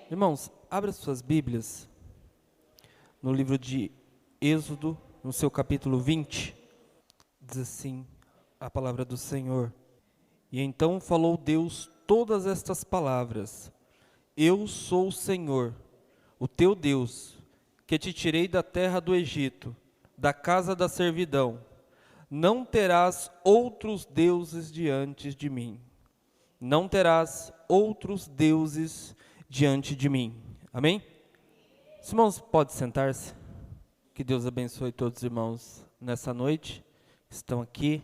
Irmãos, abra suas Bíblias no livro de Êxodo, no seu capítulo 20. Diz assim a palavra do Senhor. E então falou Deus todas estas palavras: Eu sou o Senhor, o teu Deus, que te tirei da terra do Egito, da casa da servidão. Não terás outros deuses diante de mim. Não terás outros deuses diante de mim. Amém? Os irmãos podem sentar-se. Que Deus abençoe todos os irmãos nessa noite que estão aqui.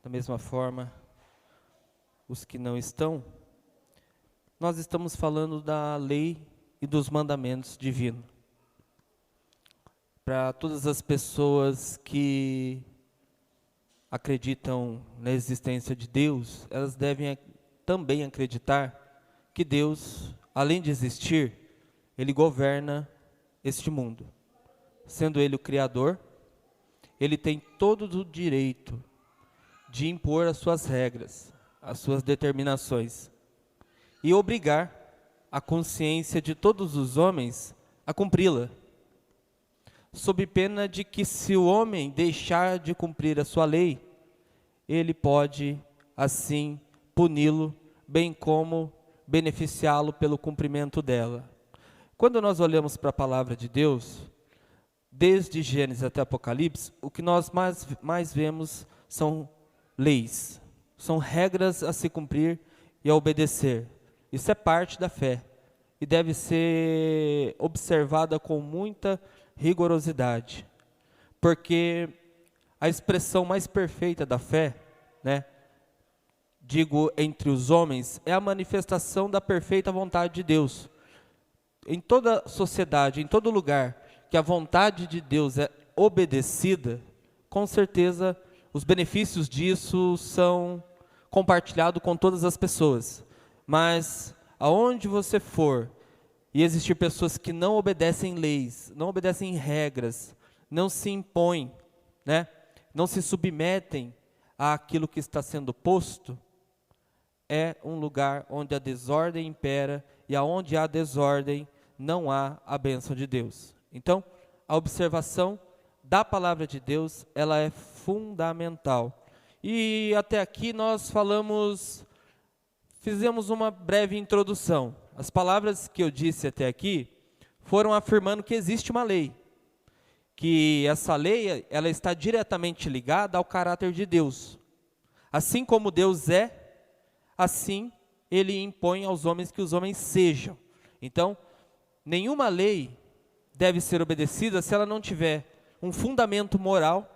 Da mesma forma, os que não estão. Nós estamos falando da lei e dos mandamentos divinos. Para todas as pessoas que acreditam na existência de Deus, elas devem também acreditar que Deus, além de existir, Ele governa este mundo. Sendo Ele o Criador, Ele tem todo o direito de impor as suas regras, as suas determinações, e obrigar a consciência de todos os homens a cumpri-la, sob pena de que, se o homem deixar de cumprir a sua lei, ele pode, assim, puni-lo, bem como beneficiá-lo pelo cumprimento dela. Quando nós olhamos para a palavra de Deus, desde Gênesis até Apocalipse, o que nós mais vemos são leis, são regras a se cumprir e a obedecer. Isso é parte da fé e deve ser observada com muita rigorosidade, porque a expressão mais perfeita da fé, digo entre os homens, é a manifestação da perfeita vontade de Deus. Em toda sociedade, em todo lugar que a vontade de Deus é obedecida, com certeza os benefícios disso são compartilhados com todas as pessoas. Mas aonde você for e existir pessoas que não obedecem leis, não obedecem regras, não se impõem, não se submetem àquilo que está sendo posto, é um lugar onde a desordem impera, e aonde há desordem não há a bênção de Deus. Então, a observação da palavra de Deus, ela é fundamental. E até aqui nós fizemos uma breve introdução. As palavras que eu disse até aqui foram afirmando que existe uma lei, que essa lei ela está diretamente ligada ao caráter de Deus. Assim como Deus é, assim Ele impõe aos homens que os homens sejam. Então, nenhuma lei deve ser obedecida se ela não tiver um fundamento moral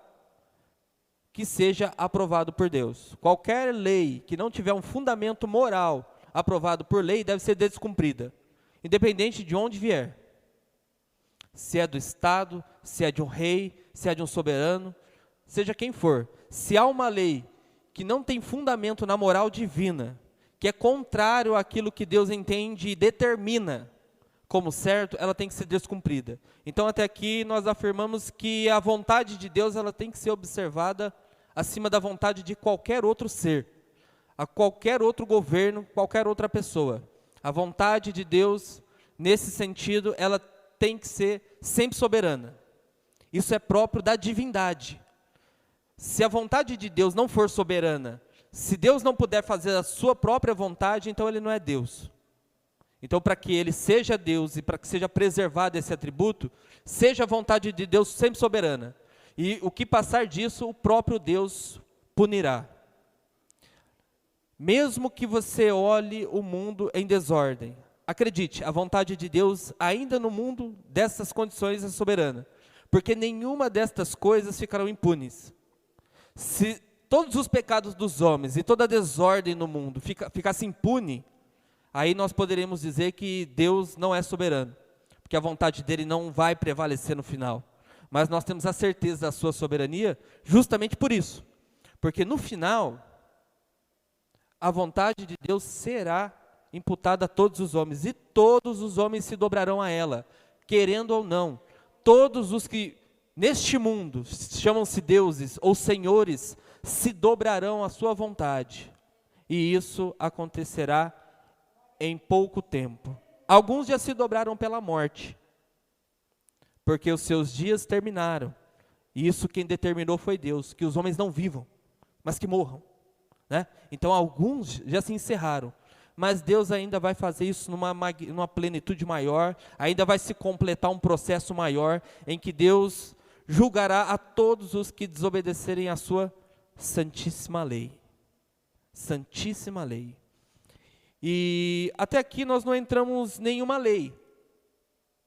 que seja aprovado por Deus. Qualquer lei que não tiver um fundamento moral aprovado por lei deve ser descumprida, independente de onde vier. Se é do Estado, se é de um rei, se é de um soberano, seja quem for. Se há uma lei que não tem fundamento na moral divina, que é contrário àquilo que Deus entende e determina como certo, ela tem que ser descumprida. Então, até aqui nós afirmamos que a vontade de Deus ela tem que ser observada acima da vontade de qualquer outro ser, a qualquer outro governo, qualquer outra pessoa. A vontade de Deus, nesse sentido, ela tem que ser sempre soberana. Isso é próprio da divindade. Se a vontade de Deus não for soberana, se Deus não puder fazer a sua própria vontade, então Ele não é Deus. Então, para que Ele seja Deus e para que seja preservado esse atributo, seja a vontade de Deus sempre soberana. E o que passar disso, o próprio Deus punirá. Mesmo que você olhe o mundo em desordem, acredite, a vontade de Deus ainda no mundo dessas condições é soberana, porque nenhuma destas coisas ficarão impunes. Se todos os pecados dos homens e toda a desordem no mundo ficasse impune, aí nós poderíamos dizer que Deus não é soberano, porque a vontade dele não vai prevalecer no final. Mas nós temos a certeza da sua soberania justamente por isso, porque no final a vontade de Deus será imputada a todos os homens, e todos os homens se dobrarão a ela, querendo ou não. Todos os que neste mundo chamam-se deuses ou senhores, se dobrarão à sua vontade, e isso acontecerá em pouco tempo. alguns já se dobraram pela morte, porque os seus dias terminaram. E isso quem determinou foi Deus, que os homens não vivam, mas que morram, né? Então alguns já se encerraram, mas Deus ainda vai fazer isso numa plenitude maior, ainda vai se completar um processo maior, em que Deus julgará a todos os que desobedecerem a sua santíssima lei. Santíssima lei. E até aqui nós não entramos em nenhuma lei.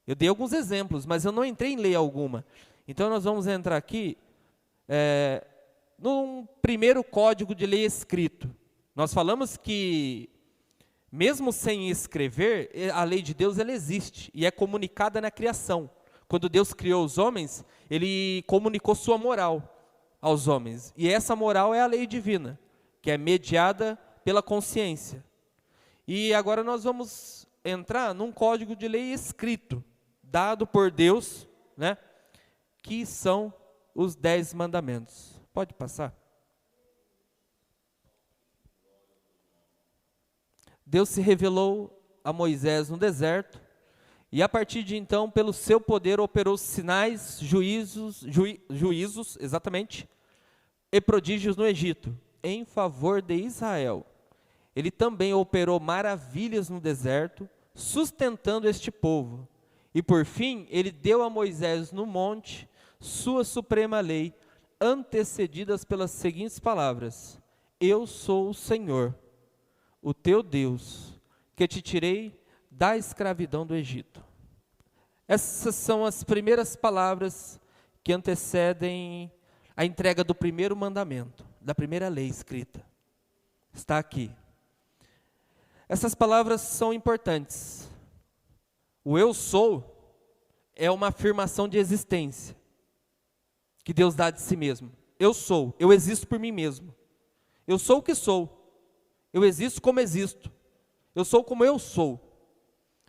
Eu dei alguns exemplos, mas eu não entrei em lei alguma. Então nós vamos entrar aqui num primeiro código de lei escrito. Nós falamos que, mesmo sem escrever, a lei de Deus ela existe e é comunicada na criação. Quando Deus criou os homens, Ele comunicou sua moral aos homens. E essa moral é a lei divina, que é mediada pela consciência. E agora nós vamos entrar num código de lei escrito, dado por Deus, né? Que são os 10 mandamentos. Pode passar? Deus se revelou a Moisés no deserto, e a partir de então, pelo seu poder, operou sinais, juízos, exatamente, e prodígios no Egito, em favor de Israel. Ele também operou maravilhas no deserto, sustentando este povo. E por fim, ele deu a Moisés no monte sua suprema lei, antecedidas pelas seguintes palavras: Eu sou o Senhor, o teu Deus, que te tirei da escravidão do Egito. Essas são as primeiras palavras que antecedem a entrega do primeiro mandamento, da primeira lei escrita. Está aqui. Essas palavras são importantes. O eu sou é uma afirmação de existência que Deus dá de si mesmo. Eu sou, eu existo por mim mesmo. Eu sou o que sou. Eu existo como existo. Eu sou como eu sou.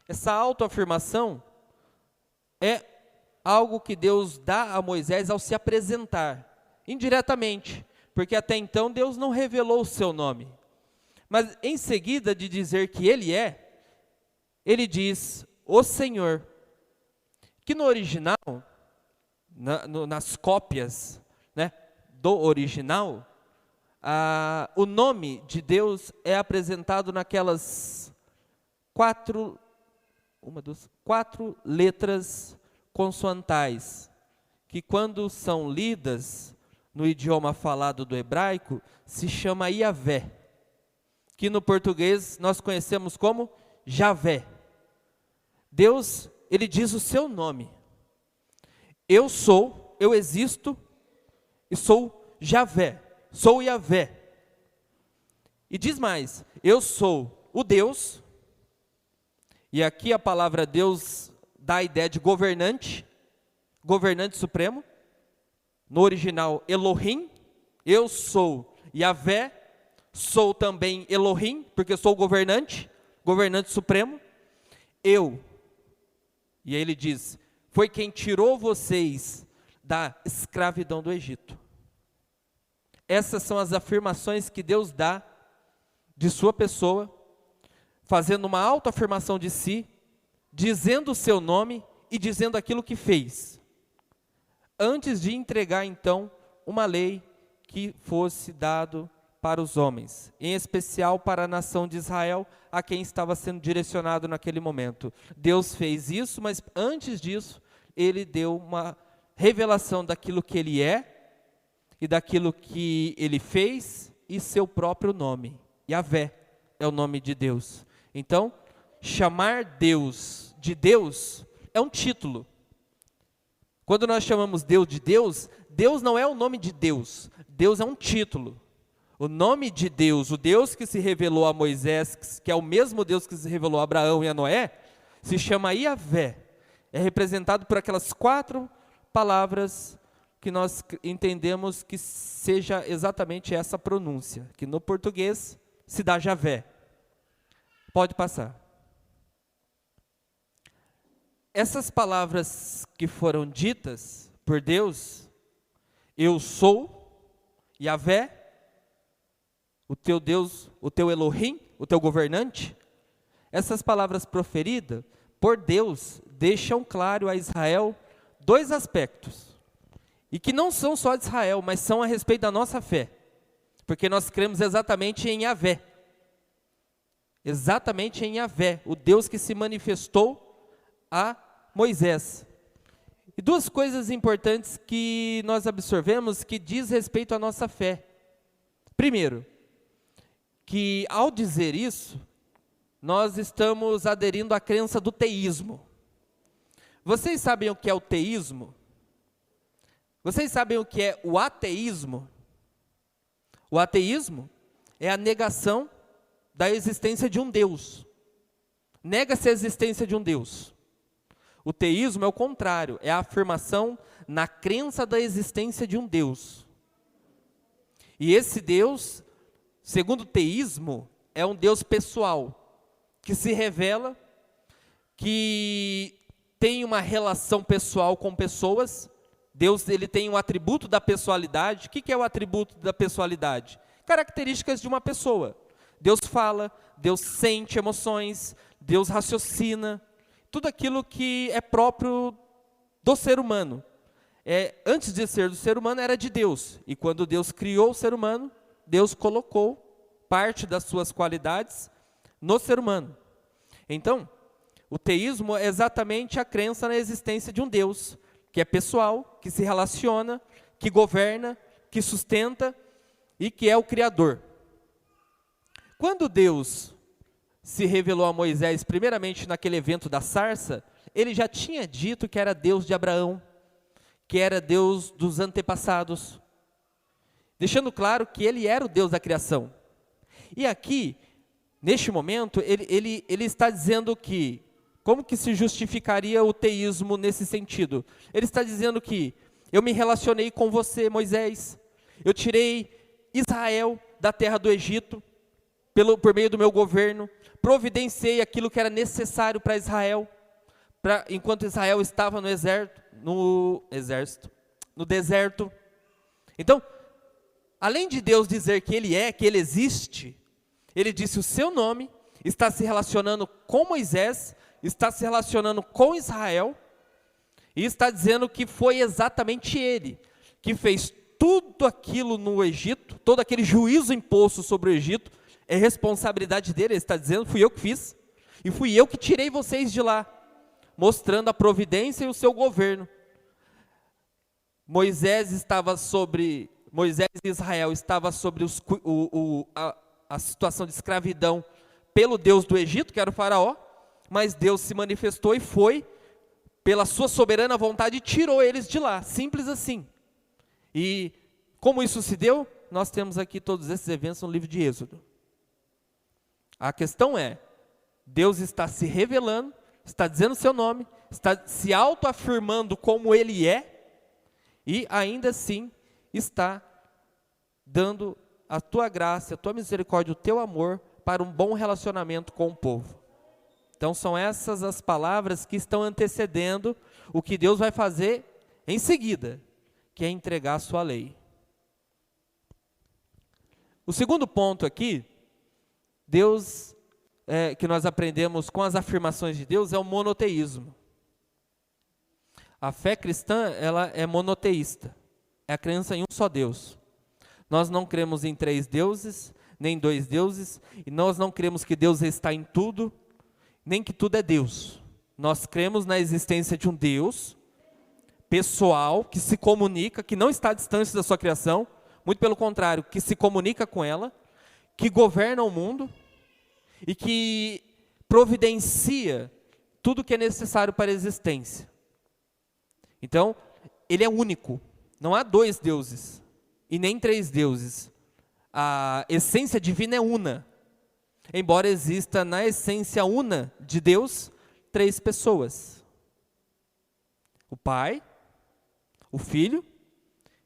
Essa autoafirmação é algo que Deus dá a Moisés ao se apresentar, indiretamente, porque até então Deus não revelou o seu nome. Mas em seguida de dizer que Ele é, Ele diz, o Senhor, que no original, nas cópias, né, do original, o nome de Deus é apresentado naquelas quatro letras consoantais, que quando são lidas no idioma falado do hebraico, se chama Iavé, que no português nós conhecemos como Javé. Deus, Ele diz o seu nome. Eu sou, eu existo e sou Javé, sou Iavé. E diz mais, eu sou o Deus, e aqui a palavra Deus dá a ideia de governante, governante supremo, no original Elohim, eu sou Iavé, sou também Elohim, porque sou governante, governante supremo, eu, e aí ele diz, foi quem tirou vocês da escravidão do Egito. Essas são as afirmações que Deus dá de sua pessoa, fazendo uma autoafirmação de si, dizendo o seu nome e dizendo aquilo que fez, antes de entregar então uma lei que fosse dado para os homens, em especial para a nação de Israel, a quem estava sendo direcionado naquele momento. Deus fez isso, mas antes disso, Ele deu uma revelação daquilo que Ele é, e daquilo que Ele fez, e seu próprio nome. Iavé é o nome de Deus. Então, chamar Deus de Deus é um título. Quando nós chamamos Deus de Deus, Deus não é o nome de Deus, Deus é um título. O nome de Deus, o Deus que se revelou a Moisés, que é o mesmo Deus que se revelou a Abraão e a Noé, se chama Iavé. É representado por aquelas 4 palavras que nós entendemos que seja exatamente essa pronúncia, que no português se dá Javé. Pode passar. Essas palavras que foram ditas por Deus, eu sou, Iavé, o teu Deus, o teu Elohim, o teu governante, essas palavras proferidas por Deus deixam claro a Israel dois aspectos, e que não são só de Israel, mas são a respeito da nossa fé, porque nós cremos exatamente em Yahvé, o Deus que se manifestou a Moisés. E duas coisas importantes que nós absorvemos que diz respeito à nossa fé. Primeiro, que ao dizer isso, nós estamos aderindo à crença do teísmo. Vocês sabem o que é o teísmo? Vocês sabem o que é o ateísmo? O ateísmo é a negação da existência de um Deus. Nega-se a existência de um Deus. O teísmo é o contrário, é a afirmação na crença da existência de um Deus. E esse Deus, segundo o teísmo, é um Deus pessoal, que se revela, que tem uma relação pessoal com pessoas. Deus, ele tem um atributo da pessoalidade. O que é o atributo da pessoalidade? Características de uma pessoa. Deus fala, Deus sente emoções, Deus raciocina, tudo aquilo que é próprio do ser humano. Antes de ser do ser humano, era de Deus. E quando Deus criou o ser humano, Deus colocou parte das suas qualidades no ser humano. Então, o teísmo é exatamente a crença na existência de um Deus, que é pessoal, que se relaciona, que governa, que sustenta e que é o Criador. Quando Deus se revelou a Moisés, primeiramente naquele evento da sarça, ele já tinha dito que era Deus de Abraão, que era Deus dos antepassados, deixando claro que ele era o Deus da criação. E aqui, neste momento, ele está dizendo que, como que se justificaria o teísmo nesse sentido? Ele está dizendo que eu me relacionei com você, Moisés, eu tirei Israel da terra do Egito, por meio do meu governo, providenciei aquilo que era necessário para Israel, enquanto Israel estava no deserto. Então, além de Deus dizer que ele existe, ele disse o seu nome, está se relacionando com Moisés, está se relacionando com Israel, e está dizendo que foi exatamente ele que fez tudo aquilo no Egito, todo aquele juízo imposto sobre o Egito, é responsabilidade dele. Ele está dizendo, fui eu que fiz, e fui eu que tirei vocês de lá, mostrando a providência e o seu governo. Moisés e Israel estava sobre a situação de escravidão pelo Deus do Egito, que era o faraó, mas Deus se manifestou e foi, pela sua soberana vontade, tirou eles de lá, simples assim. E como isso se deu? Nós temos aqui todos esses eventos no livro de Êxodo. A questão é, Deus está se revelando, está dizendo o seu nome, está se autoafirmando como ele é, e ainda assim está dando a tua graça, a tua misericórdia, o teu amor para um bom relacionamento com o povo. Então são essas as palavras que estão antecedendo o que Deus vai fazer em seguida, que é entregar a sua lei. O segundo ponto aqui, que nós aprendemos com as afirmações de Deus, é o monoteísmo. A fé cristã, ela é monoteísta, é a crença em um só Deus. Nós não cremos em 3 deuses, nem 2 deuses, e nós não cremos que Deus está em tudo, nem que tudo é Deus. Nós cremos na existência de um Deus pessoal, que se comunica, que não está distante da sua criação, muito pelo contrário, que se comunica com ela, que governa o mundo e que providencia tudo o que é necessário para a existência. Então, ele é único, não há 2 deuses e nem 3 deuses. A essência divina é una, embora exista na essência una de Deus 3 pessoas: o Pai, o Filho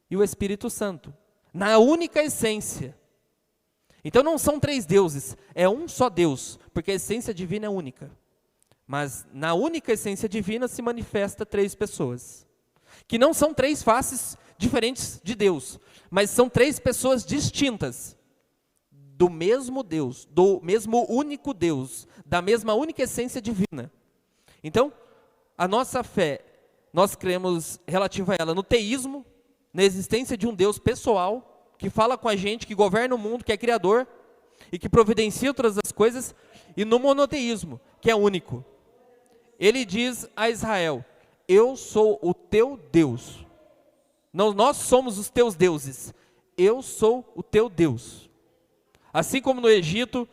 e o Espírito Santo, na única essência. Então não são 3 deuses, é um só Deus, porque a essência divina é única. Mas na única essência divina se manifesta 3 pessoas, que não são 3 faces diferentes de Deus, mas são 3 pessoas distintas, do mesmo Deus, do mesmo único Deus, da mesma única essência divina. Então, a nossa fé, nós cremos relativa a ela no teísmo, na existência de um Deus pessoal, que fala com a gente, que governa o mundo, que é criador, e que providencia todas as coisas, e no monoteísmo, que é único. Ele diz a Israel: eu sou o teu Deus. Não, nós somos os teus deuses. Eu sou o teu Deus. Assim como no Egito,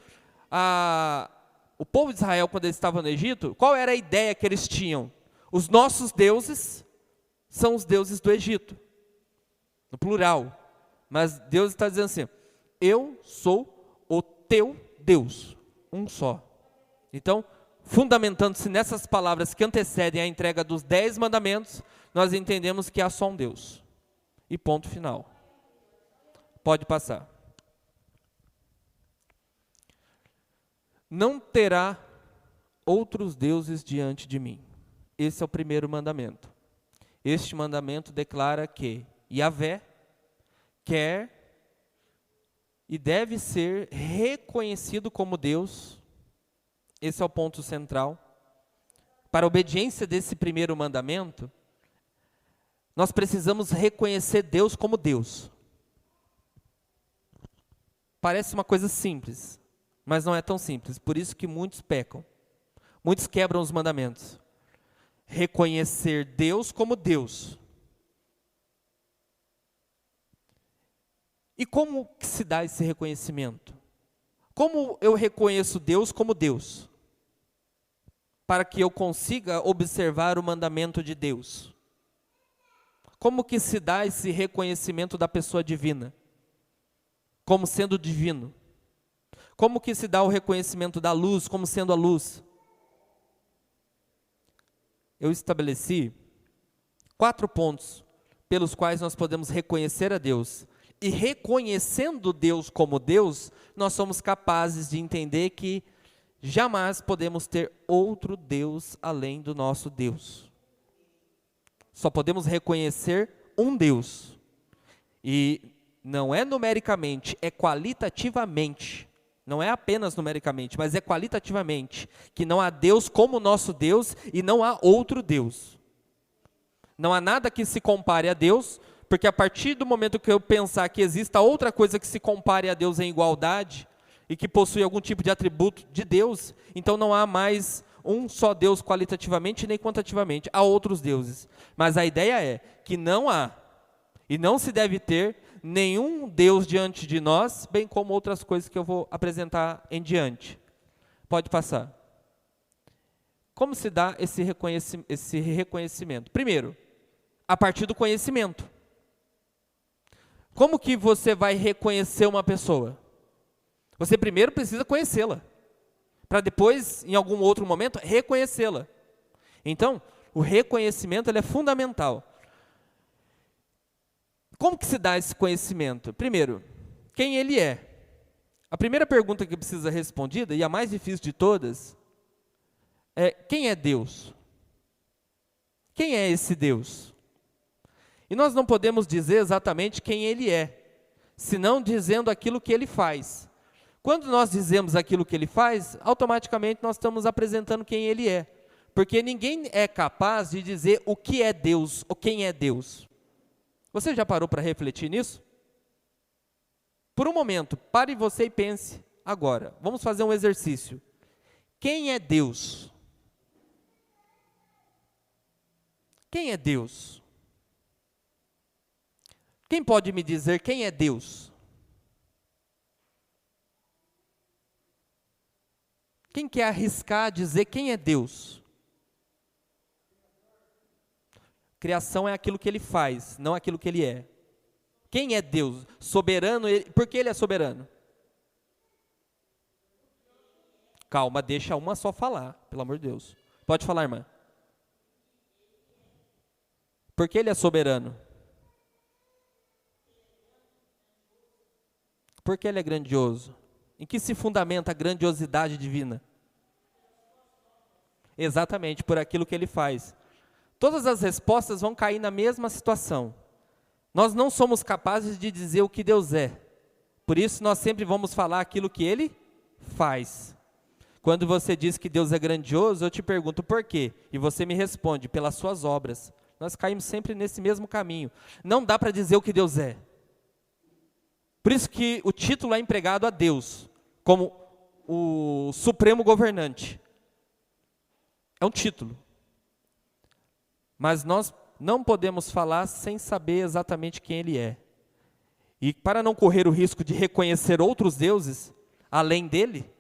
o povo de Israel, quando eles estavam no Egito, qual era a ideia que eles tinham? Os nossos deuses são os deuses do Egito. No plural. Mas Deus está dizendo assim: eu sou o teu Deus. Um só. Então, fundamentando-se nessas palavras que antecedem a entrega dos 10 mandamentos, nós entendemos que há só um Deus. E ponto final. Pode passar. Não terá outros deuses diante de mim. Esse é o primeiro mandamento. Este mandamento declara que Yahvé quer e deve ser reconhecido como Deus. Esse é o ponto central. Para a obediência desse primeiro mandamento, nós precisamos reconhecer Deus como Deus. Parece uma coisa simples, mas não é tão simples. Por isso que muitos pecam. Muitos quebram os mandamentos. Reconhecer Deus como Deus. E como que se dá esse reconhecimento? Como eu reconheço Deus como Deus? Para que eu consiga observar o mandamento de Deus. Como que se dá esse reconhecimento da pessoa divina? Como sendo divino. Como que se dá o reconhecimento da luz como sendo a luz? Eu estabeleci 4 pontos pelos quais nós podemos reconhecer a Deus. E reconhecendo Deus como Deus, nós somos capazes de entender que jamais podemos ter outro Deus além do nosso Deus. Só podemos reconhecer um Deus. E não é numericamente, é qualitativamente. Não é apenas numericamente, mas é qualitativamente. Que não há Deus como nosso Deus e não há outro Deus. Não há nada que se compare a Deus, porque a partir do momento que eu pensar que exista outra coisa que se compare a Deus em igualdade e que possui algum tipo de atributo de Deus, então não há mais um só Deus qualitativamente nem quantitativamente, há outros deuses. Mas a ideia é que não há e não se deve ter nenhum Deus diante de nós, bem como outras coisas que eu vou apresentar em diante. Pode passar. Como se dá esse reconhecimento? Primeiro, a partir do conhecimento. Como que você vai reconhecer uma pessoa? Você primeiro precisa conhecê-la, para depois, em algum outro momento, reconhecê-la. Então, o reconhecimento ele é fundamental. Como que se dá esse conhecimento? Primeiro, quem ele é? A primeira pergunta que precisa ser respondida, e a mais difícil de todas, é: quem é Deus? Quem é esse Deus? E nós não podemos dizer exatamente quem ele é, senão dizendo aquilo que ele faz. Quando nós dizemos aquilo que ele faz, automaticamente nós estamos apresentando quem ele é. Porque ninguém é capaz de dizer o que é Deus, ou quem é Deus. Você já parou para refletir nisso? Por um momento, pare você e pense agora. Vamos fazer um exercício. Quem é Deus? Quem é Deus? Quem pode me dizer quem é Deus? Quem quer arriscar dizer quem é Deus? Criação é aquilo que ele faz, não aquilo que ele é. Quem é Deus? Soberano, por que ele é soberano? Calma, deixa uma só falar, pelo amor de Deus. Pode falar, irmã. Por que ele é soberano? Por que ele é grandioso? Em que se fundamenta a grandiosidade divina? Exatamente, por aquilo que ele faz. Todas as respostas vão cair na mesma situação. Nós não somos capazes de dizer o que Deus é. Por isso nós sempre vamos falar aquilo que Ele faz. Quando você diz que Deus é grandioso, eu te pergunto por quê? E você me responde, pelas suas obras. Nós caímos sempre nesse mesmo caminho. Não dá para dizer o que Deus é. Por isso que o título é empregado a Deus, como o supremo governante. É um título. Mas nós não podemos falar sem saber exatamente quem Ele é. E para não correr o risco de reconhecer outros deuses além dele,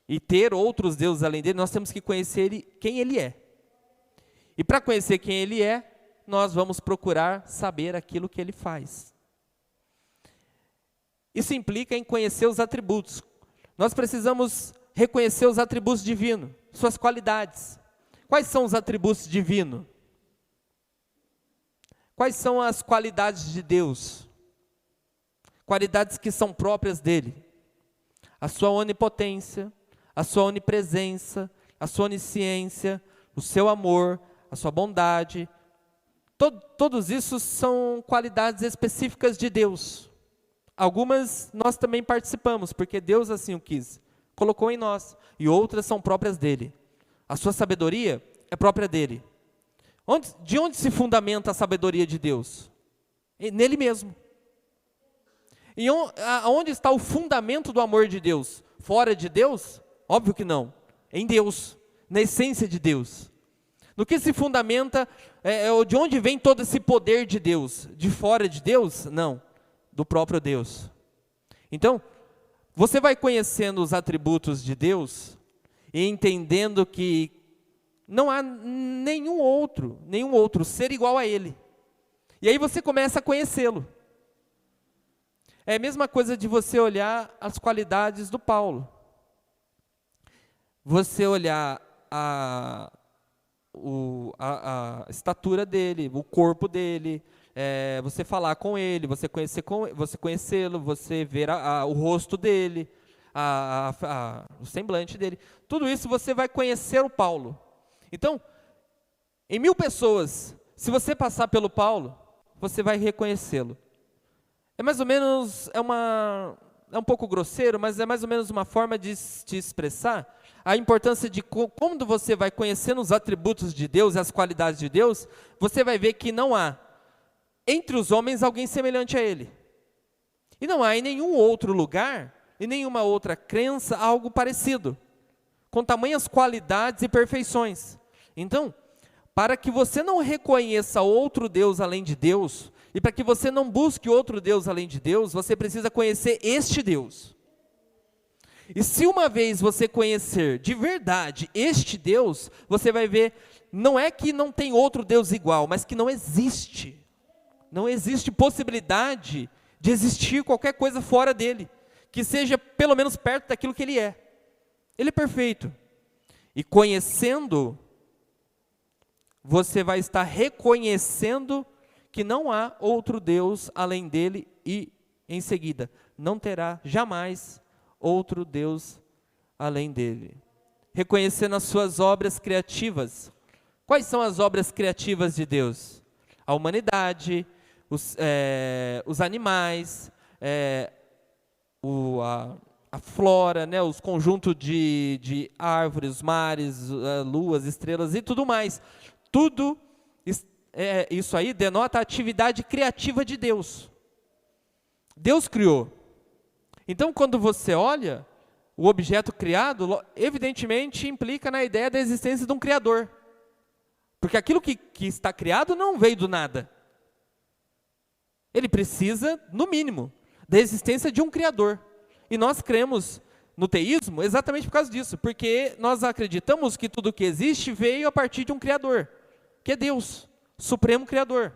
e ter outros deuses além dele, nós temos que conhecer quem Ele é. E para conhecer quem Ele é, nós vamos procurar saber aquilo que Ele faz. Isso implica em conhecer os atributos. Nós precisamos reconhecer os atributos divinos, suas qualidades. Quais são os atributos divinos? Quais são as qualidades de Deus? Qualidades que são próprias dele. A sua onipotência, a sua onipresença, a sua onisciência, o seu amor, a sua bondade. Todos isso são qualidades específicas de Deus. Algumas nós também participamos, porque Deus assim o quis, colocou em nós, e outras são próprias dele. A sua sabedoria é própria dele. De onde se fundamenta a sabedoria de Deus? Nele mesmo. E onde está o fundamento do amor de Deus? Fora de Deus? Óbvio que não. Em Deus, na essência de Deus. No que se fundamenta, de onde vem todo esse poder de Deus? De fora de Deus? Não, do próprio Deus. Então, você vai conhecendo os atributos de Deus e entendendo que não há nenhum outro ser igual a Ele. E aí você começa a conhecê-lo. É a mesma coisa de você olhar as qualidades do Paulo. Você olhar a estatura dele, o corpo dele, você falar com ele, você conhecê-lo, você ver o rosto dele, o semblante dele. Tudo isso você vai conhecer o Paulo. Então, em 1000 pessoas, se você passar pelo Paulo, você vai reconhecê-lo. É mais ou menos, é um pouco grosseiro, mas é mais ou menos uma forma de te expressar a importância de quando você vai conhecendo os atributos de Deus e as qualidades de Deus, você vai ver que não há entre os homens alguém semelhante a Ele. E não há em nenhum outro lugar, em nenhuma outra crença, algo parecido, com tamanhas qualidades e perfeições. Então, para que você não reconheça outro Deus além de Deus, e para que você não busque outro Deus além de Deus, você precisa conhecer este Deus. E se uma vez você conhecer de verdade este Deus, você vai ver, não é que não tem outro Deus igual, mas que não existe. Não existe possibilidade de existir qualquer coisa fora dele, que seja pelo menos perto daquilo que ele é. Ele é perfeito. E conhecendo, você vai estar reconhecendo que não há outro Deus além dele e, em seguida, não terá jamais outro Deus além dele. Reconhecendo as suas obras criativas. Quais são as obras criativas de Deus? A humanidade, os animais, a flora, né, os conjuntos de árvores, mares, luas, estrelas e tudo mais. Tudo isso aí denota a atividade criativa de Deus. Deus criou. Então, quando você olha o objeto criado, evidentemente implica na ideia da existência de um Criador. Porque aquilo que está criado não veio do nada. Ele precisa, no mínimo, da existência de um Criador. E nós cremos no teísmo exatamente por causa disso. Porque nós acreditamos que tudo que existe veio a partir de um Criador, que é Deus, Supremo Criador.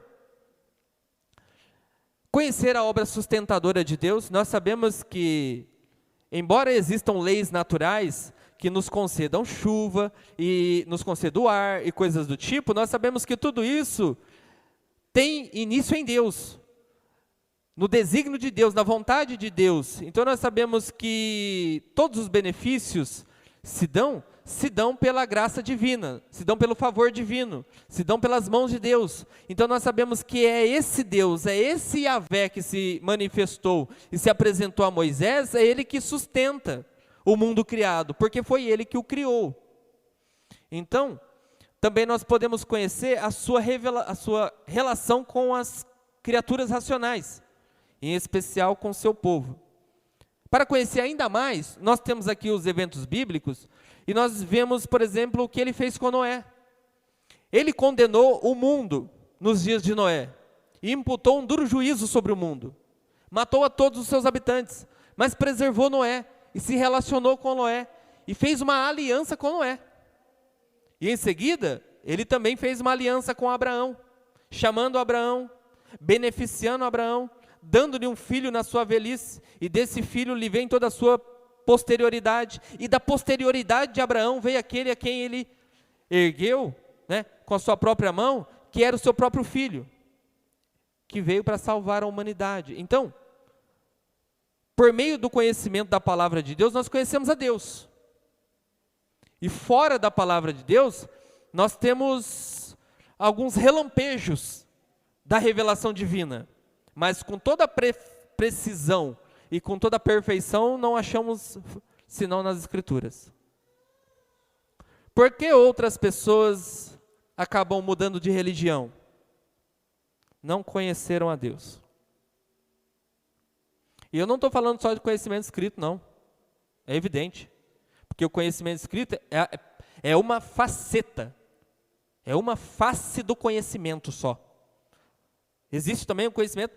Conhecer a obra sustentadora de Deus, nós sabemos que, embora existam leis naturais que nos concedam chuva e nos concedam ar e coisas do tipo, nós sabemos que tudo isso tem início em Deus, no desígnio de Deus, na vontade de Deus. Então nós sabemos que todos os benefícios se dão se dão pela graça divina, se dão pelo favor divino, se dão pelas mãos de Deus. Então nós sabemos que é esse Deus, é esse Yahvé que se manifestou e se apresentou a Moisés, é ele que sustenta o mundo criado, porque foi ele que o criou. Então, também nós podemos conhecer a sua relação com as criaturas racionais, em especial com o seu povo. Para conhecer ainda mais, nós temos aqui os eventos bíblicos, e nós vemos, por exemplo, o que ele fez com Noé. Ele condenou o mundo nos dias de Noé, e imputou um duro juízo sobre o mundo. Matou a todos os seus habitantes, mas preservou Noé, e se relacionou com Noé, e fez uma aliança com Noé. E em seguida, ele também fez uma aliança com Abraão, chamando Abraão, beneficiando Abraão, dando-lhe um filho na sua velhice, e desse filho lhe vem toda a sua posterioridade, e da posterioridade de Abraão veio aquele a quem ele ergueu, né, com a sua própria mão, que era o seu próprio filho, que veio para salvar a humanidade. Então, por meio do conhecimento da palavra de Deus, nós conhecemos a Deus. E fora da palavra de Deus, nós temos alguns relampejos da revelação divina, mas com toda a precisão e com toda a perfeição não achamos senão nas Escrituras. Por que outras pessoas acabam mudando de religião? Não conheceram a Deus. E eu não estou falando só de conhecimento escrito, não. É evidente. Porque o conhecimento escrito é uma faceta. É uma face do conhecimento só. Existe também o conhecimento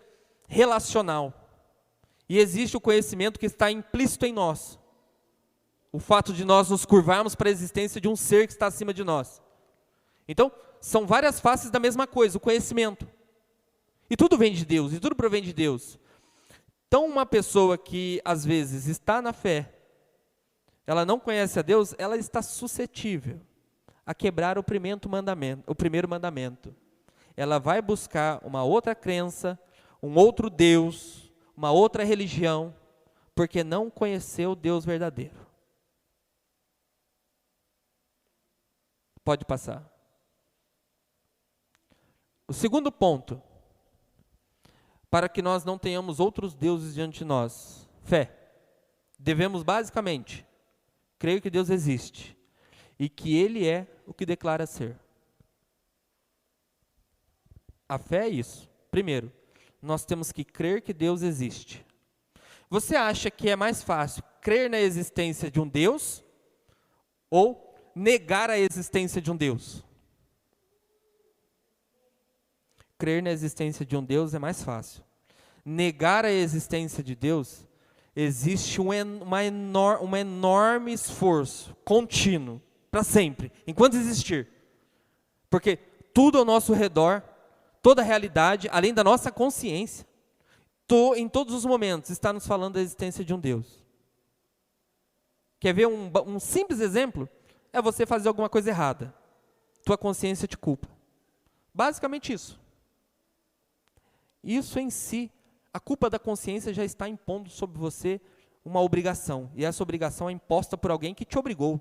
relacional. E existe o conhecimento que está implícito em nós. O fato de nós nos curvarmos para a existência de um ser que está acima de nós. Então, são várias faces da mesma coisa, o conhecimento. E tudo vem de Deus, e tudo provém de Deus. Então, uma pessoa que, às vezes, está na fé, ela não conhece a Deus, ela está suscetível a quebrar o primeiro mandamento. Ela vai buscar uma outra crença, um outro Deus, uma outra religião, porque não conheceu o Deus verdadeiro. Pode passar. O segundo ponto, para que nós não tenhamos outros deuses diante de nós, fé. Devemos basicamente crer que Deus existe e que Ele é o que declara ser. A fé é isso. Primeiro, nós temos que crer que Deus existe. Você acha que é mais fácil crer na existência de um Deus ou negar a existência de um Deus? Crer na existência de um Deus é mais fácil. Negar a existência de Deus, existe um enorme esforço contínuo, para sempre, enquanto existir. Porque tudo ao nosso redor, toda a realidade, além da nossa consciência, em todos os momentos, está nos falando da existência de um Deus. Quer ver um simples exemplo? É você fazer alguma coisa errada. Tua consciência te culpa. Basicamente isso. Isso em si, a culpa da consciência já está impondo sobre você uma obrigação. E essa obrigação é imposta por alguém que te obrigou.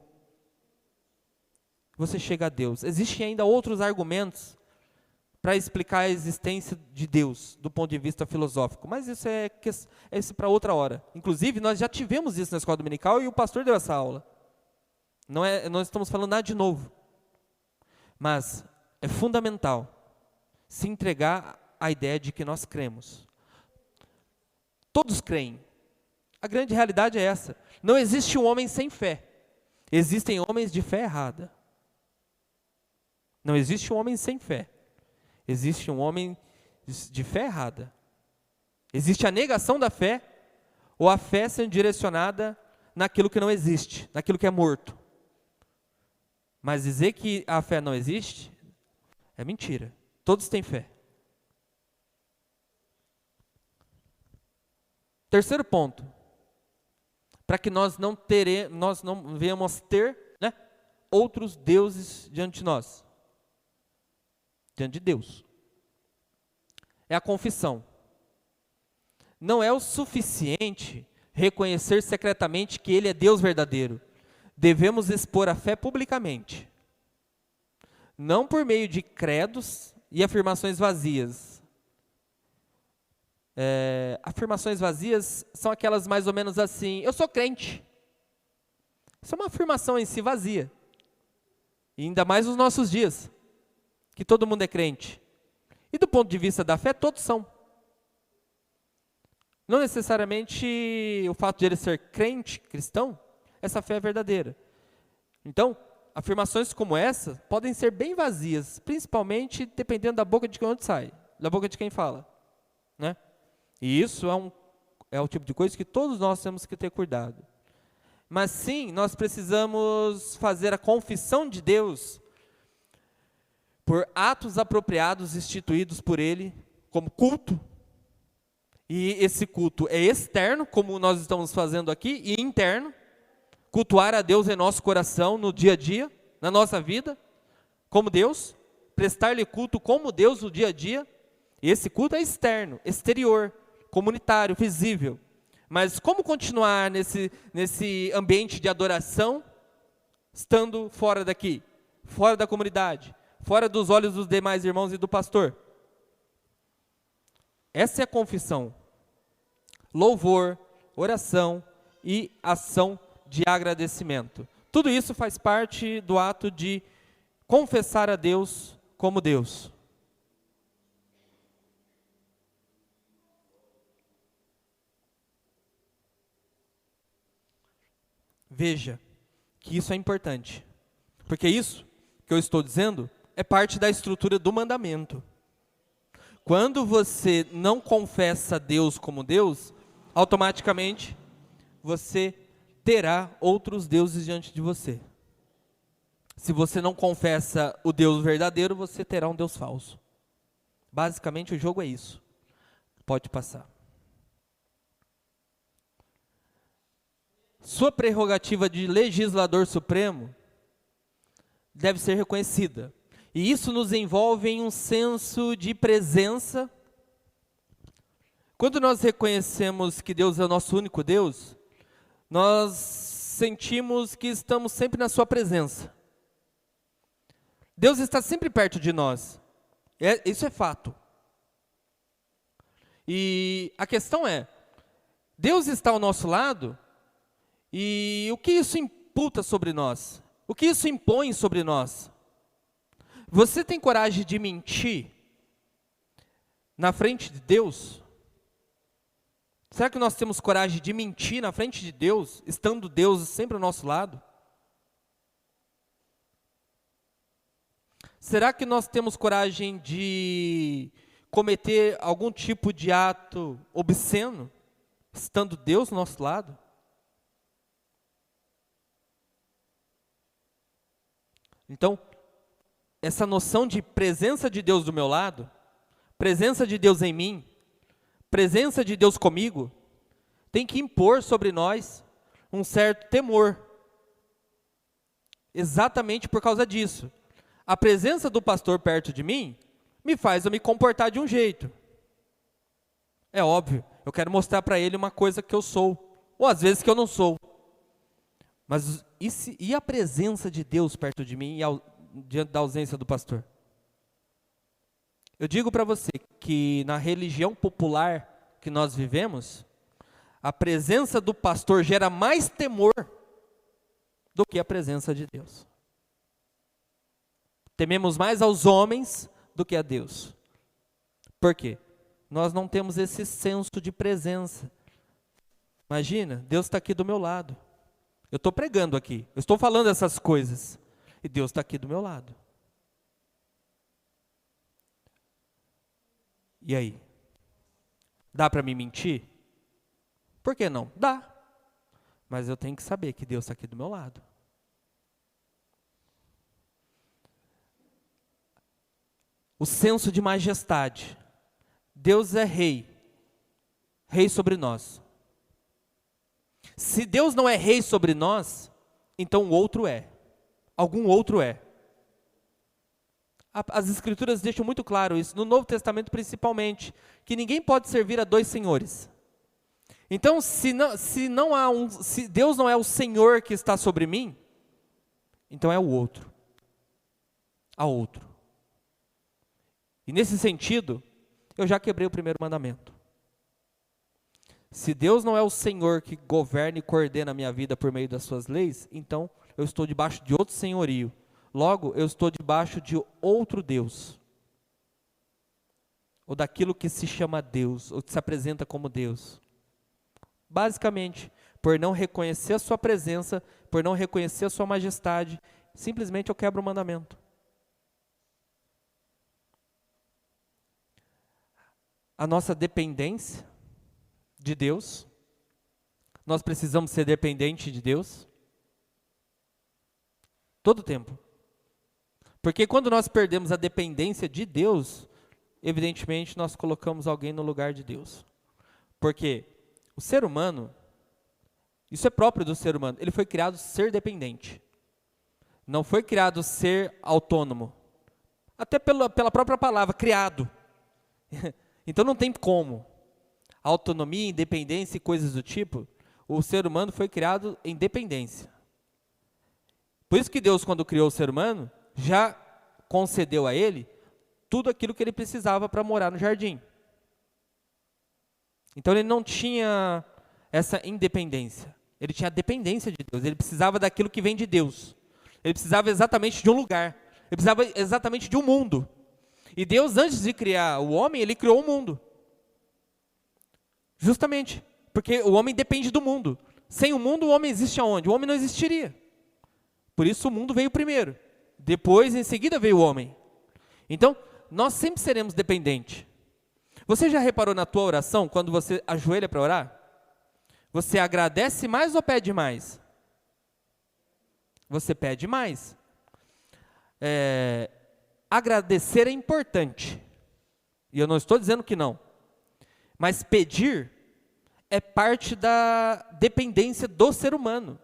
Você chega a Deus. Existem ainda outros argumentos para explicar a existência de Deus, do ponto de vista filosófico. Mas isso é para outra hora. Inclusive, nós já tivemos isso na escola dominical e o pastor deu essa aula. Não estamos falando nada de novo. Mas é fundamental se entregar à ideia de que nós cremos. Todos creem. A grande realidade é essa. Não existe um homem sem fé. Existem homens de fé errada. Não existe um homem sem fé. Existe um homem de fé errada. Existe a negação da fé, ou a fé sendo direcionada naquilo que não existe, naquilo que é morto. Mas dizer que a fé não existe, é mentira. Todos têm fé. Terceiro ponto, para que nós não venhamos ter, né, outros deuses diante de nós. Diante de Deus. É a confissão. Não é o suficiente reconhecer secretamente que Ele é Deus verdadeiro. devemos expor a fé publicamente, não por meio de credos e afirmações vazias. Afirmações vazias são aquelas mais ou menos assim: eu sou crente. Isso é uma afirmação em si vazia. E ainda mais nos nossos dias, que todo mundo é crente. E do ponto de vista da fé, todos são. Não necessariamente o fato de ele ser crente, cristão, essa fé é verdadeira. Então, afirmações como essa podem ser bem vazias, principalmente dependendo da boca de onde sai, da boca de quem fala, né? E isso é o tipo de coisa que todos nós temos que ter cuidado. Mas sim, nós precisamos fazer a confissão de Deus por atos apropriados instituídos por Ele, como culto. E esse culto é externo, como nós estamos fazendo aqui, e interno. Cultuar a Deus em nosso coração, no dia a dia, na nossa vida, como Deus. Prestar-lhe culto como Deus no dia a dia. E esse culto é externo, exterior, comunitário, visível. Mas como continuar nesse ambiente de adoração, estando fora daqui, fora da comunidade, fora dos olhos dos demais irmãos e do pastor? Essa é a confissão. Louvor, oração e ação de agradecimento. Tudo isso faz parte do ato de confessar a Deus como Deus. Veja que isso é importante, porque isso que eu estou dizendo é parte da estrutura do mandamento. Quando você não confessa Deus como Deus, automaticamente você terá outros deuses diante de você. Se você não confessa o Deus verdadeiro, você terá um Deus falso. Basicamente o jogo é isso. Pode passar. Sua prerrogativa de legislador supremo deve ser reconhecida. E isso nos envolve em um senso de presença. Quando nós reconhecemos que Deus é o nosso único Deus, nós sentimos que estamos sempre na sua presença. Deus está sempre perto de nós. Isso é fato. E a questão é, Deus está ao nosso lado, e o que isso imputa sobre nós? O que isso impõe sobre nós? Você tem coragem de mentir na frente de Deus? Será que nós temos coragem de mentir na frente de Deus, estando Deus sempre ao nosso lado? Será que nós temos coragem de cometer algum tipo de ato obsceno, estando Deus ao nosso lado? Então, essa noção de presença de Deus do meu lado, presença de Deus em mim, presença de Deus comigo, tem que impor sobre nós um certo temor. Exatamente por causa disso. A presença do pastor perto de mim me faz eu me comportar de um jeito. É óbvio, eu quero mostrar para ele uma coisa que eu sou, ou às vezes que eu não sou. Mas e a presença de Deus perto de mim diante da ausência do pastor? Eu digo para você que na religião popular que nós vivemos, a presença do pastor gera mais temor do que a presença de Deus. Tememos mais aos homens do que a Deus. Por quê? Nós não temos esse senso de presença. Imagina, Deus está aqui do meu lado. Eu estou pregando aqui, eu estou falando essas coisas, e Deus está aqui do meu lado. E aí? Dá para me mentir? Por que não? Dá. Mas eu tenho que saber que Deus está aqui do meu lado. O senso de majestade. Deus é rei. Rei sobre nós. Se Deus não é rei sobre nós, então o outro é. Algum outro é. As Escrituras deixam muito claro isso, no Novo Testamento principalmente, que ninguém pode servir a dois senhores. Então, se Deus não é o Senhor que está sobre mim, Então é o outro. A outro. E nesse sentido, eu já quebrei o primeiro mandamento. Se Deus não é o Senhor que governa e coordena a minha vida por meio das suas leis, então eu estou debaixo de outro senhorio. Logo, eu estou debaixo de outro Deus. Ou daquilo que se chama Deus, ou que se apresenta como Deus. Basicamente, por não reconhecer a sua presença, por não reconhecer a sua majestade, simplesmente eu quebro o mandamento. A nossa dependência de Deus, nós precisamos ser dependentes de Deus, todo o tempo. Porque quando nós perdemos a dependência de Deus, evidentemente nós colocamos alguém no lugar de Deus. Porque o ser humano, isso é próprio do ser humano, ele foi criado ser dependente. Não foi criado ser autônomo. Até pela própria palavra, criado. Então não tem como. Autonomia, independência e coisas do tipo, o ser humano foi criado em dependência. Por isso que Deus, quando criou o ser humano, já concedeu a ele tudo aquilo que ele precisava para morar no jardim. Então ele não tinha essa independência, ele tinha a dependência de Deus, ele precisava daquilo que vem de Deus. Ele precisava exatamente de um lugar, ele precisava exatamente de um mundo. E Deus, antes de criar o homem, ele criou o mundo. Justamente, porque o homem depende do mundo. Sem o mundo, o homem existe aonde? O homem não existiria. Por isso o mundo veio primeiro. Depois, em seguida, veio o homem. Então, nós sempre seremos dependentes. Você já reparou na tua oração, quando você ajoelha para orar? Você agradece mais ou pede mais? Você pede mais. Agradecer é importante. E eu não estou dizendo que não. Mas pedir é parte da dependência do ser humano.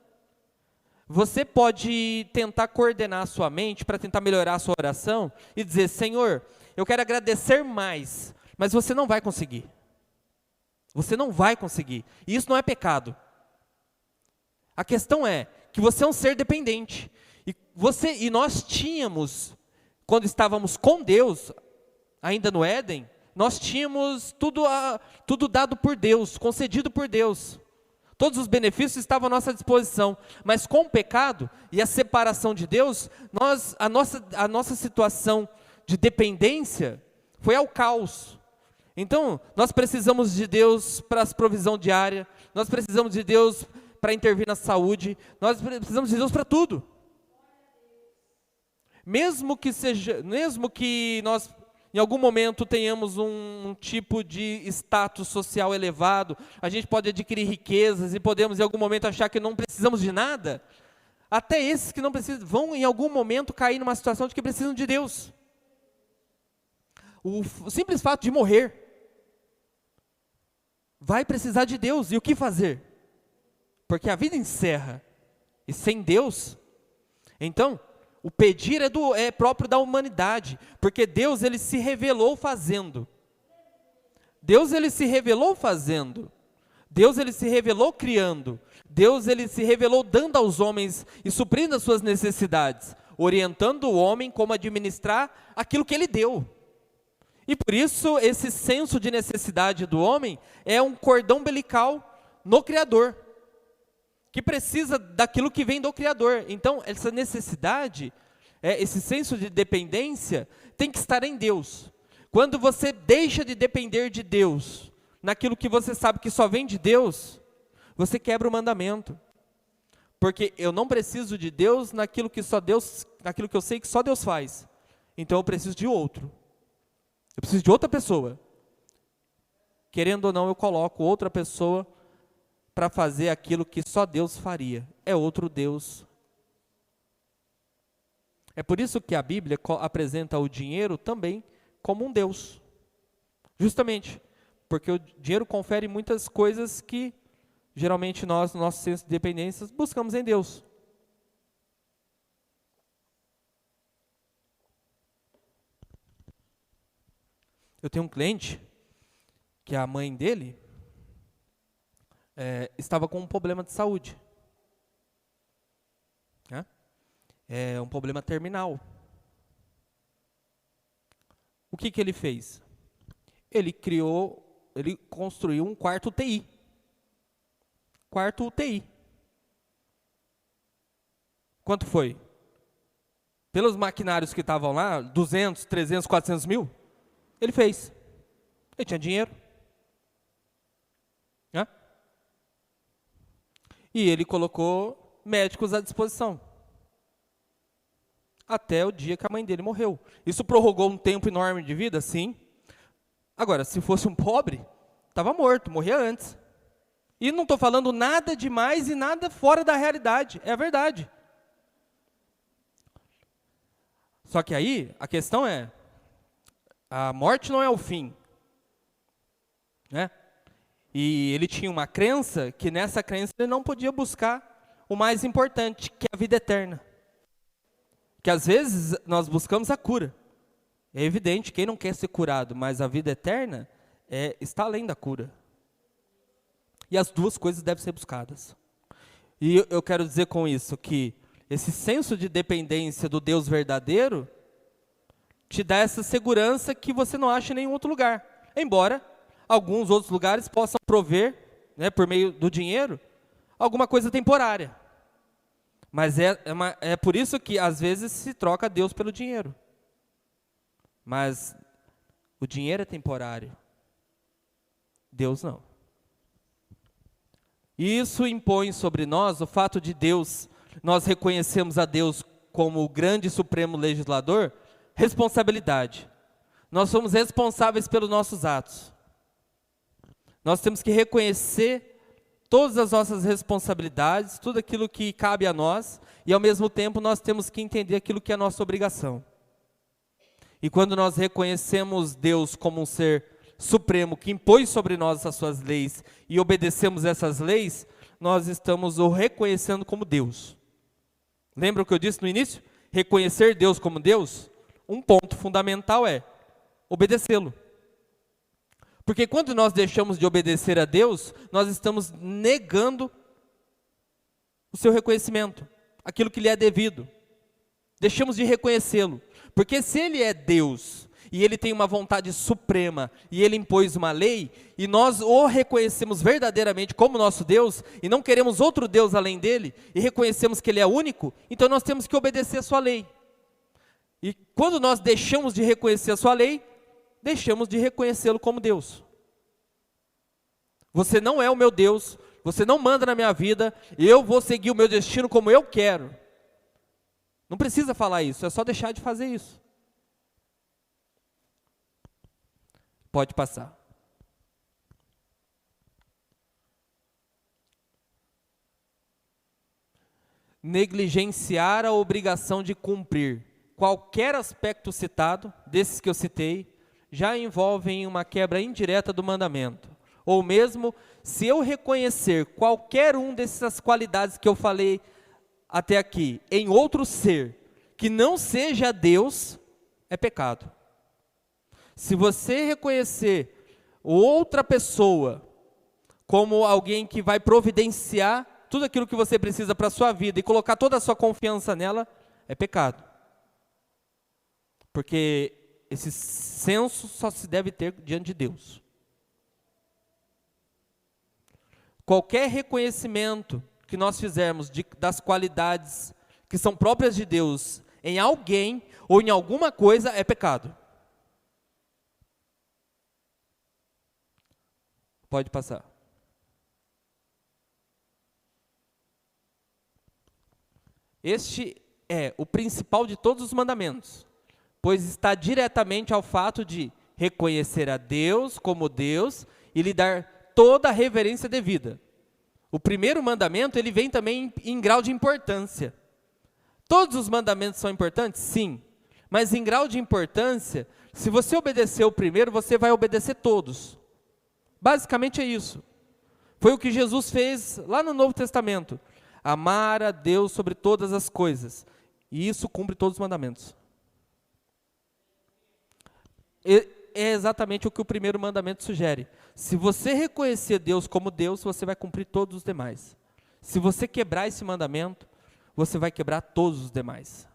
Você pode tentar coordenar a sua mente para tentar melhorar a sua oração e dizer, Senhor, eu quero agradecer mais, mas você não vai conseguir. Você não vai conseguir. E isso não é pecado. A questão é que você é um ser dependente. E nós tínhamos, quando estávamos com Deus, ainda no Éden, nós tínhamos tudo dado por Deus, concedido por Deus. Todos os benefícios estavam à nossa disposição. Mas com o pecado e a separação de Deus, a nossa situação de dependência foi ao caos. Então, nós precisamos de Deus para a provisão diária, nós precisamos de Deus para intervir na saúde, nós precisamos de Deus para tudo. Mesmo que nós em algum momento tenhamos um tipo de status social elevado, a gente pode adquirir riquezas e podemos em algum momento achar que não precisamos de nada, até esses que não precisam, vão em algum momento cair numa situação de que precisam de Deus. O simples fato de morrer, vai precisar de Deus, e o que fazer? Porque a vida encerra, e sem Deus, então, o pedir é próprio da humanidade, porque Deus ele se revelou fazendo. Deus ele se revelou fazendo. Deus ele se revelou criando. Deus ele se revelou dando aos homens e suprindo as suas necessidades, orientando o homem como administrar aquilo que ele deu. E por isso esse senso de necessidade do homem é um cordão umbilical no Criador, que precisa daquilo que vem do Criador. Então, essa necessidade, esse senso de dependência, tem que estar em Deus. Quando você deixa de depender de Deus, naquilo que você sabe que só vem de Deus, você quebra o mandamento. Porque eu não preciso de Deus naquilo que eu sei que só Deus faz. Então eu preciso de outro. Eu preciso de outra pessoa. Querendo ou não, eu coloco outra pessoa para fazer aquilo que só Deus faria. É outro Deus. É por isso que a Bíblia apresenta o dinheiro também como um Deus. Justamente, porque o dinheiro confere muitas coisas que geralmente nós, no nosso senso de dependência, buscamos em Deus. Eu tenho um cliente que a mãe dele estava com um problema de saúde. é um problema terminal. O que ele fez? Ele construiu um quarto UTI. Quarto UTI. Quanto foi? Pelos maquinários que estavam lá, 200, 300, 400 mil, ele fez. Ele tinha dinheiro. Né? E ele colocou médicos à disposição. Até o dia que a mãe dele morreu. Isso prorrogou um tempo enorme de vida? Sim. Agora, se fosse um pobre, estava morto, morria antes. E não estou falando nada demais e nada fora da realidade. É a verdade. Só que aí, a questão é, a morte não é o fim. Né? E ele tinha uma crença, que nessa crença ele não podia buscar o mais importante, que é a vida eterna. Que às vezes nós buscamos a cura. É evidente, quem não quer ser curado, mas a vida eterna está além da cura. E as duas coisas devem ser buscadas. E eu quero dizer com isso que esse senso de dependência do Deus verdadeiro te dá essa segurança que você não acha em nenhum outro lugar. Embora alguns outros lugares possam prover, né, por meio do dinheiro, alguma coisa temporária. Mas é por isso que às vezes se troca Deus pelo dinheiro. Mas o dinheiro é temporário. Deus não. E isso impõe sobre nós o fato de nós reconhecemos a Deus como o grande e supremo legislador, responsabilidade. Nós somos responsáveis pelos nossos atos. Nós temos que reconhecer todas as nossas responsabilidades, tudo aquilo que cabe a nós, e ao mesmo tempo nós temos que entender aquilo que é a nossa obrigação. E quando nós reconhecemos Deus como um ser supremo, que impôs sobre nós as suas leis, e obedecemos essas leis, nós estamos o reconhecendo como Deus. Lembra o que eu disse no início? Reconhecer Deus como Deus, um ponto fundamental é obedecê-lo. Porque quando nós deixamos de obedecer a Deus, nós estamos negando o seu reconhecimento, aquilo que lhe é devido. Deixamos de reconhecê-lo. Porque se Ele é Deus, e Ele tem uma vontade suprema, e Ele impôs uma lei, e nós o reconhecemos verdadeiramente como nosso Deus, e não queremos outro Deus além dEle, e reconhecemos que Ele é único, então nós temos que obedecer a sua lei. E quando nós deixamos de reconhecer a sua lei, deixamos de reconhecê-lo como Deus. Você não é o meu Deus, você não manda na minha vida, eu vou seguir o meu destino como eu quero. Não precisa falar isso, é só deixar de fazer isso. Pode passar. Negligenciar a obrigação de cumprir qualquer aspecto citado, desses que eu citei, já envolvem uma quebra indireta do mandamento. Ou mesmo, se eu reconhecer qualquer um dessas qualidades que eu falei até aqui, em outro ser, que não seja Deus, é pecado. Se você reconhecer outra pessoa como alguém que vai providenciar tudo aquilo que você precisa para a sua vida e colocar toda a sua confiança nela, é pecado. Porque esse senso só se deve ter diante de Deus. Qualquer reconhecimento que nós fizermos das qualidades que são próprias de Deus em alguém ou em alguma coisa é pecado. Pode passar. Este é o principal de todos os mandamentos, pois está diretamente ao fato de reconhecer a Deus como Deus e lhe dar toda a reverência devida. O primeiro mandamento, ele vem também em grau de importância. Todos os mandamentos são importantes? Sim. Mas em grau de importância, se você obedecer o primeiro, você vai obedecer todos. Basicamente é isso. Foi o que Jesus fez lá no Novo Testamento. Amar a Deus sobre todas as coisas. E isso cumpre todos os mandamentos. É exatamente o que o primeiro mandamento sugere. Se você reconhecer Deus como Deus, você vai cumprir todos os demais. Se você quebrar esse mandamento, você vai quebrar todos os demais.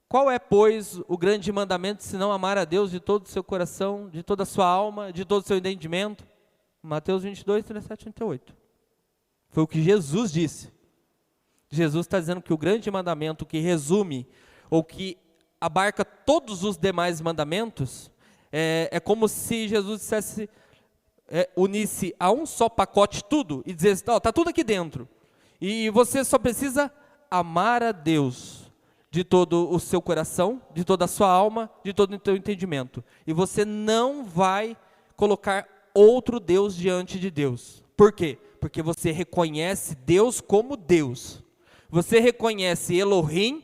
Qual é, pois, o grande mandamento, senão amar a Deus de todo o seu coração, de toda a sua alma, de todo o seu entendimento? Mateus 22, 37, 38. Foi o que Jesus disse. Jesus está dizendo que o grande mandamento que resume, ou que abarca todos os demais mandamentos, é como se Jesus dissesse, unisse a um só pacote tudo, e dissesse, está tudo aqui dentro. E você só precisa amar a Deus de todo o seu coração, de toda a sua alma, de todo o seu entendimento. E você não vai colocar outro Deus diante de Deus. Por quê? Porque você reconhece Deus como Deus. Você reconhece Elohim,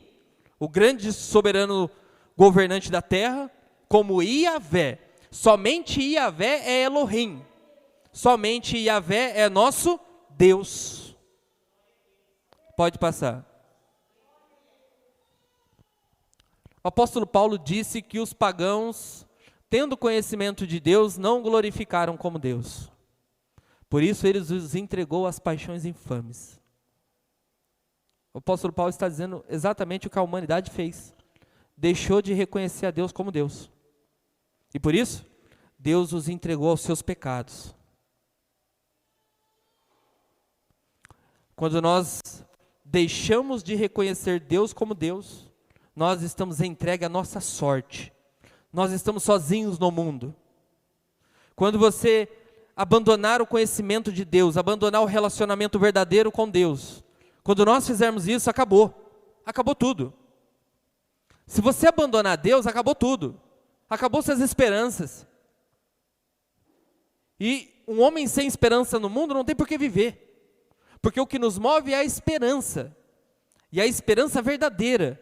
o grande soberano governante da terra, como Iavé. Somente Iavé é Elohim. Somente Iavé é nosso Deus. Pode passar. O apóstolo Paulo disse que os pagãos, tendo conhecimento de Deus, não glorificaram como Deus. Por isso ele os entregou às paixões infames. O apóstolo Paulo está dizendo exatamente o que a humanidade fez. Deixou de reconhecer a Deus como Deus. E por isso, Deus os entregou aos seus pecados. Quando nós deixamos de reconhecer Deus como Deus, nós estamos entregues à nossa sorte. Nós estamos sozinhos no mundo. Quando você abandonar o conhecimento de Deus, abandonar o relacionamento verdadeiro com Deus, quando nós fizermos isso, acabou. Acabou tudo. Se você abandonar Deus, acabou tudo. Acabou suas esperanças. E um homem sem esperança no mundo não tem por que viver. Porque o que nos move é a esperança. E a esperança verdadeira.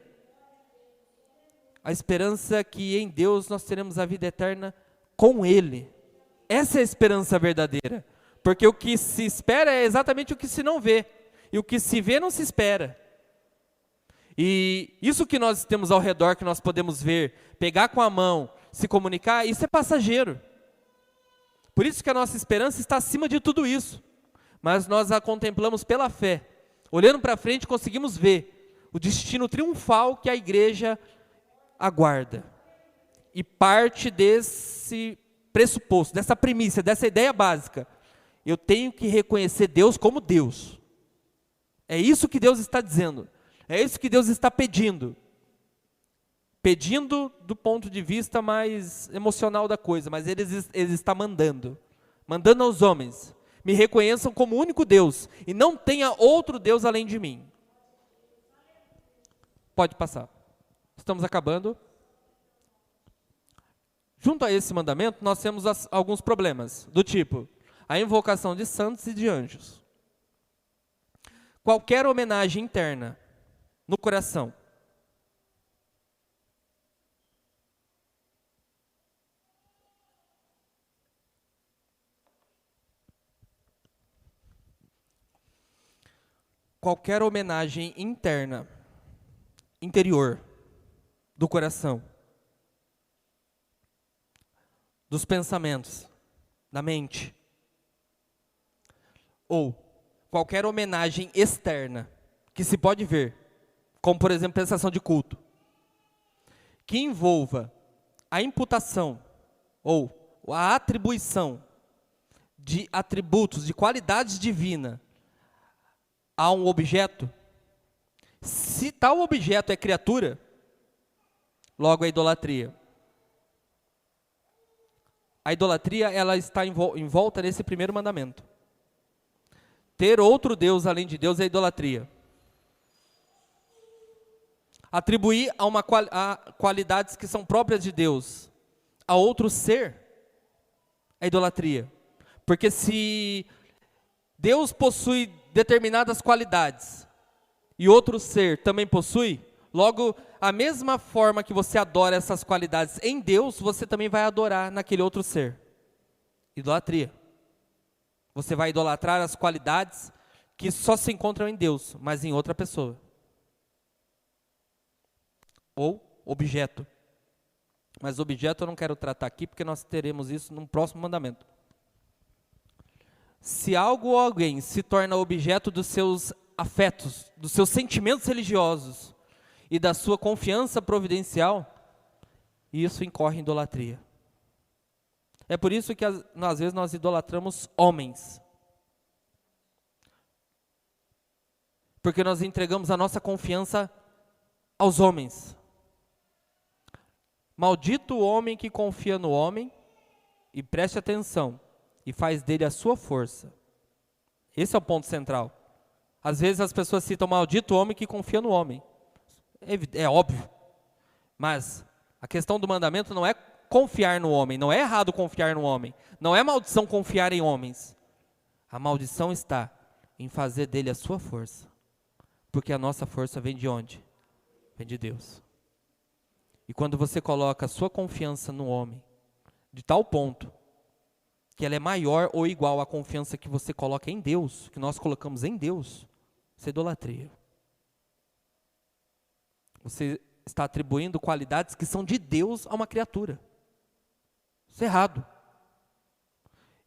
A esperança que em Deus nós teremos a vida eterna com Ele. Essa é a esperança verdadeira. Porque o que se espera é exatamente o que se não vê. E o que se vê não se espera. E isso que nós temos ao redor, que nós podemos ver, pegar com a mão, se comunicar, isso é passageiro. Por isso que a nossa esperança está acima de tudo isso. Mas nós a contemplamos pela fé. Olhando para frente, conseguimos ver o destino triunfal que a igreja aguarda. E parte desse pressuposto, dessa premissa, dessa ideia básica. Eu tenho que reconhecer Deus como Deus. É isso que Deus está dizendo. É isso que Deus está pedindo. Pedindo do ponto de vista mais emocional da coisa, mas Ele está mandando. Mandando aos homens. Me reconheçam como único Deus. E não tenha outro Deus além de mim. Pode passar. Estamos acabando. Junto a esse mandamento, nós temos alguns problemas. Do tipo, a invocação de santos e de anjos. Qualquer homenagem interna no coração. Qualquer homenagem interna, interior, do coração, dos pensamentos, da mente, ou qualquer homenagem externa, que se pode ver, como por exemplo prestação de culto, que envolva a imputação ou a atribuição de atributos, de qualidades divinas a um objeto, se tal objeto é criatura, logo é idolatria. A idolatria, ela está envolta nesse primeiro mandamento. Ter outro Deus além de Deus é idolatria. Atribuir a qualidades que são próprias de Deus a outro ser é idolatria. Porque se Deus possui determinadas qualidades e outro ser também possui, logo, a mesma forma que você adora essas qualidades em Deus, você também vai adorar naquele outro ser. Idolatria. Você vai idolatrar as qualidades que só se encontram em Deus, mas em outra pessoa. Ou objeto. Mas objeto eu não quero tratar aqui, porque nós teremos isso no próximo mandamento. Se algo ou alguém se torna objeto dos seus afetos, dos seus sentimentos religiosos e da sua confiança providencial, isso incorre em idolatria. É por isso que às vezes nós idolatramos homens. Porque nós entregamos a nossa confiança aos homens. Maldito o homem que confia no homem, e preste atenção, e faz dele a sua força. Esse é o ponto central. Às vezes as pessoas citam maldito o homem que confia no homem. É óbvio. Mas a questão do mandamento não é confiar no homem, não é errado confiar no homem, não é maldição confiar em homens. A maldição está em fazer dele a sua força. Porque a nossa força vem de onde? Vem de Deus. E quando você coloca a sua confiança no homem, de tal ponto que ela é maior ou igual à confiança que você coloca em Deus, que nós colocamos em Deus, isso é idolatria. Você está atribuindo qualidades que são de Deus a uma criatura. Isso é errado.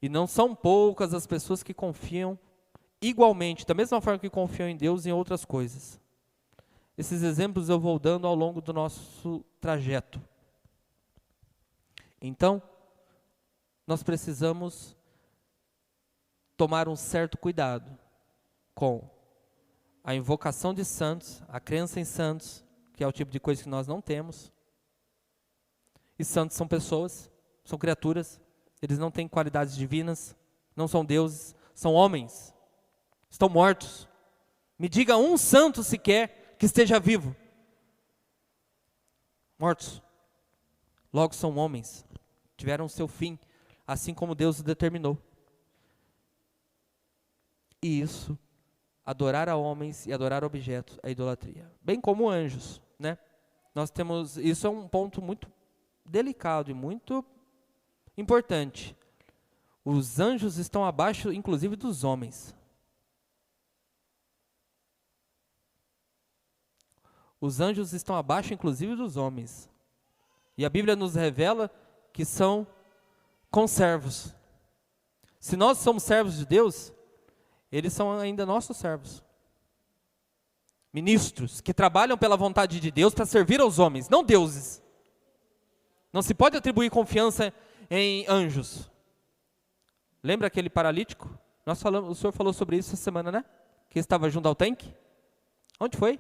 E não são poucas as pessoas que confiam igualmente, da mesma forma que confiam em Deus, em outras coisas. Esses exemplos eu vou dando ao longo do nosso trajeto. Então, nós precisamos tomar um certo cuidado com a invocação de santos, a crença em santos, que é o tipo de coisa que nós não temos. E santos são pessoas, são criaturas, eles não têm qualidades divinas, não são deuses, são homens, estão mortos. Me diga um santo sequer que esteja vivo. Mortos. Logo são homens, tiveram seu fim, assim como Deus o determinou. E isso, adorar a homens e adorar objetos, é idolatria. Bem como anjos, né? Nós temos, isso é um ponto muito delicado e muito importante. Os anjos estão abaixo, inclusive, dos homens. Os anjos estão abaixo, inclusive, dos homens. E a Bíblia nos revela que são conservos. Se nós somos servos de Deus, eles são ainda nossos servos. Ministros que trabalham pela vontade de Deus para servir aos homens, não deuses. Não se pode atribuir confiança em anjos. Lembra aquele paralítico? O senhor falou sobre isso essa semana, né? Que estava junto ao tanque. Onde foi?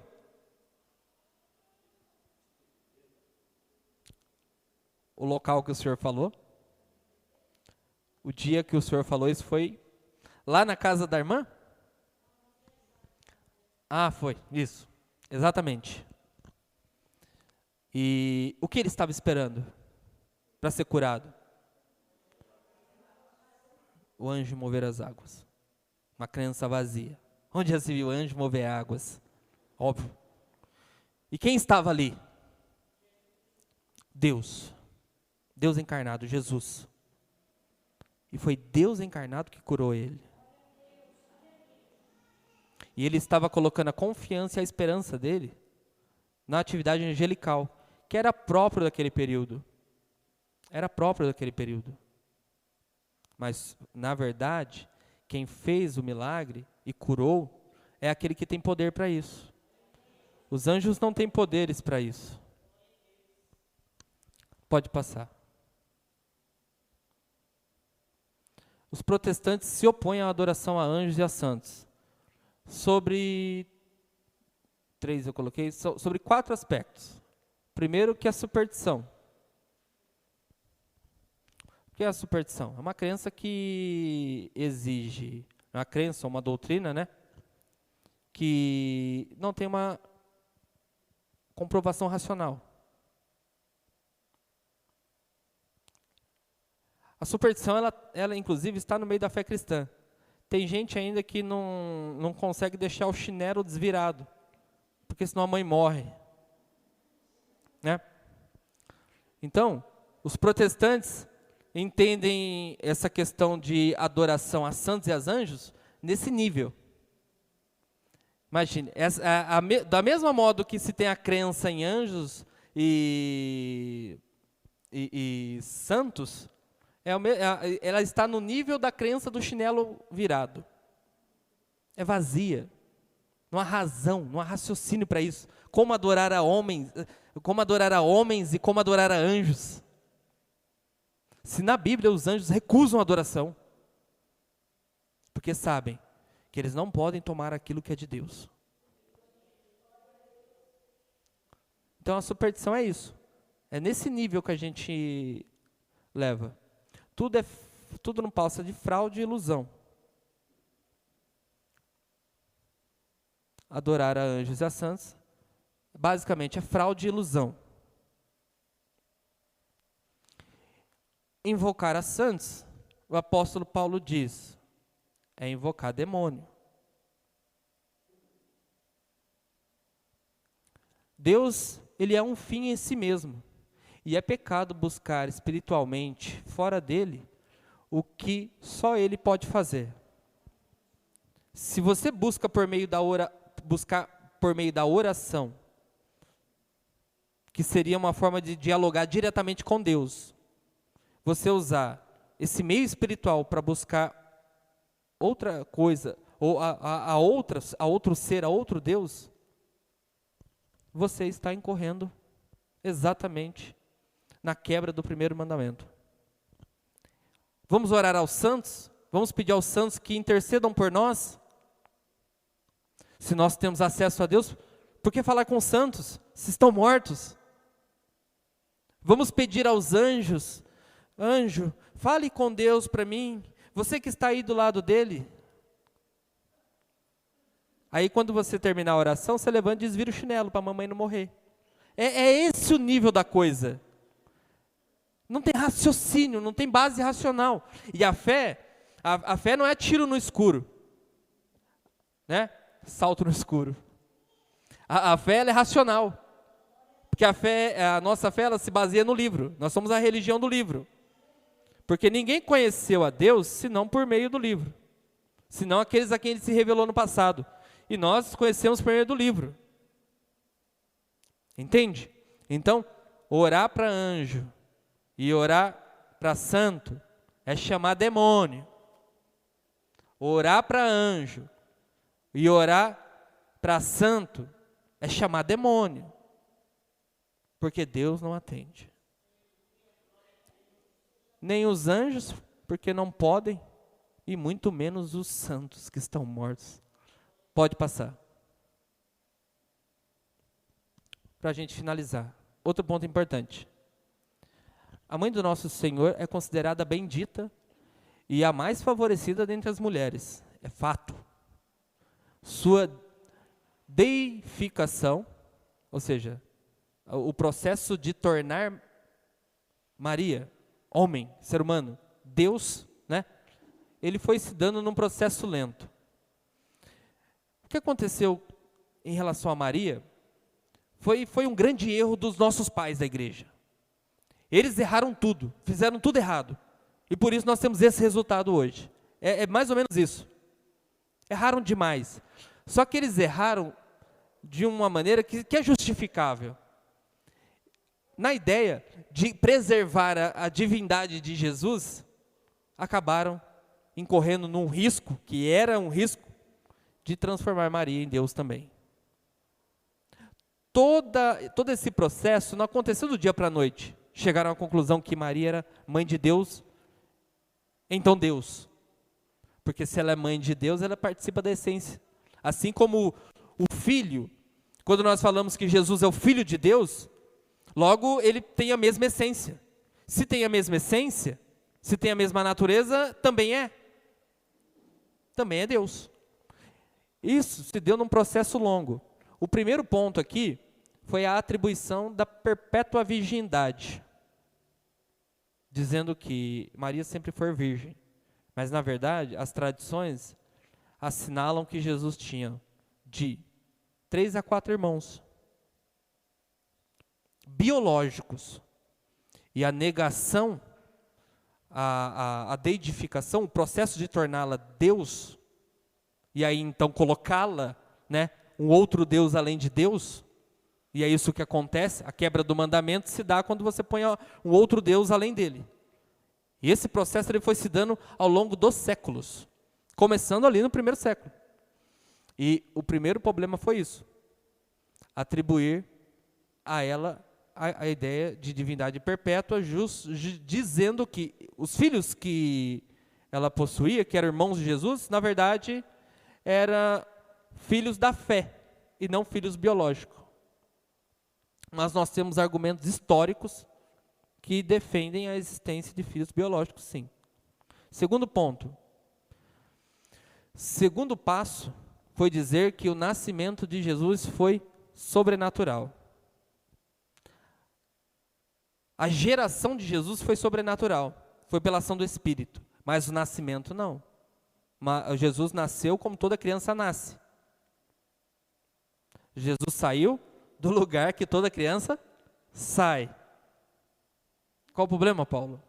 O local que o senhor falou? O dia que o senhor falou isso foi lá na casa da irmã? Ah, foi, isso, exatamente. E o que ele estava esperando para ser curado? O anjo mover as águas. Uma crença vazia. Onde já se viu anjo mover águas? Óbvio. E quem estava ali? Deus. Deus encarnado, Jesus. E foi Deus encarnado que curou ele. E ele estava colocando a confiança e a esperança dele na atividade angelical, que era próprio daquele período. Era próprio daquele período. Mas, na verdade, quem fez o milagre e curou é aquele que tem poder para isso. Os anjos não têm poderes para isso. Pode passar. Os protestantes se opõem à adoração a anjos e a santos. Sobre 4 aspectos. Primeiro, que é a superstição. O que é a superstição? É uma crença que exige, uma crença, uma doutrina, né? Que não tem uma comprovação racional. A superstição, ela inclusive está no meio da fé cristã. Tem gente ainda que não consegue deixar o chinelo desvirado, porque senão a mãe morre. Né? Então, os protestantes entendem essa questão de adoração a santos e a anjos nesse nível. Imagine, da mesma modo que se tem a crença em anjos e santos, ela está no nível da crença do chinelo virado. É vazia. Não há razão, não há raciocínio para isso. Como adorar a homens e como adorar a anjos. Se na Bíblia os anjos recusam a adoração, porque sabem que eles não podem tomar aquilo que é de Deus. Então a superstição é isso. É nesse nível que a gente leva. Tudo não passa de fraude e ilusão. Adorar a anjos e a santos, basicamente é fraude e ilusão. Invocar a santos, o apóstolo Paulo diz, é invocar demônio. Deus, ele é um fim em si mesmo. E é pecado buscar espiritualmente, fora dele, o que só ele pode fazer. Se você buscar por meio da oração, que seria uma forma de dialogar diretamente com Deus, você usar esse meio espiritual para buscar outra coisa, ou a outro ser, a outro Deus, você está incorrendo exatamente na quebra do primeiro mandamento. Vamos orar aos santos? Vamos pedir aos santos que intercedam por nós? Se nós temos acesso a Deus, por que falar com os santos, se estão mortos? Vamos pedir aos anjos, anjo, fale com Deus para mim, você que está aí do lado dele. Aí quando você terminar a oração, você levanta e desvira o chinelo para a mamãe não morrer. É esse o nível da coisa. Não tem raciocínio, não tem base racional. E a fé não é tiro no escuro, né? Salto no escuro. A fé ela é racional, porque a nossa fé ela se baseia no livro. Nós somos a religião do livro, porque ninguém conheceu a Deus senão por meio do livro, senão aqueles a quem Ele se revelou no passado. E nós conhecemos por meio do livro. Entende? Então, orar para anjo e orar para santo é chamar demônio. Orar para anjo e orar para santo é chamar demônio, porque Deus não atende. Nem os anjos, porque não podem, e muito menos os santos que estão mortos. Pode passar. Para a gente finalizar, outro ponto importante. A mãe do nosso Senhor é considerada bendita e a mais favorecida dentre as mulheres. É fato. Sua deificação, ou seja, o processo de tornar Maria, homem, ser humano, Deus, né? Ele foi se dando num processo lento. O que aconteceu em relação a Maria foi um grande erro dos nossos pais da igreja. Eles erraram tudo, fizeram tudo errado. E por isso nós temos esse resultado hoje. É mais ou menos isso. Erraram demais. Só que eles erraram de uma maneira que é justificável. Na ideia de preservar a divindade de Jesus, acabaram incorrendo num risco, que era um risco, de transformar Maria em Deus também. Todo esse processo não aconteceu do dia para a noite. Chegaram à conclusão que Maria era mãe de Deus, então Deus. Porque se ela é mãe de Deus, ela participa da essência. Assim como o Filho, quando nós falamos que Jesus é o Filho de Deus, logo ele tem a mesma essência. Se tem a mesma essência, se tem a mesma natureza, também é Deus. Isso se deu num processo longo. O primeiro ponto aqui foi a atribuição da perpétua virgindade, dizendo que Maria sempre foi virgem. Mas, na verdade, as tradições assinalam que Jesus tinha de 3 a 4 irmãos biológicos. E a negação, a deidificação, o processo de torná-la Deus, e aí então colocá-la, né, um outro Deus além de Deus, e é isso que acontece, a quebra do mandamento se dá quando você põe um outro Deus além dele. E esse processo ele foi se dando ao longo dos séculos, começando ali no primeiro século. E o primeiro problema foi isso, atribuir a ela a ideia de divindade perpétua, dizendo que os filhos que ela possuía, que eram irmãos de Jesus, na verdade, eram filhos da fé e não filhos biológicos. Mas nós temos argumentos históricos que defendem a existência de filhos biológicos, sim. Segundo ponto. Segundo passo foi dizer que o nascimento de Jesus foi sobrenatural. A geração de Jesus foi sobrenatural, foi pela ação do Espírito, mas o nascimento não. Jesus nasceu como toda criança nasce. Jesus saiu do lugar que toda criança sai. Qual o problema, Paulo?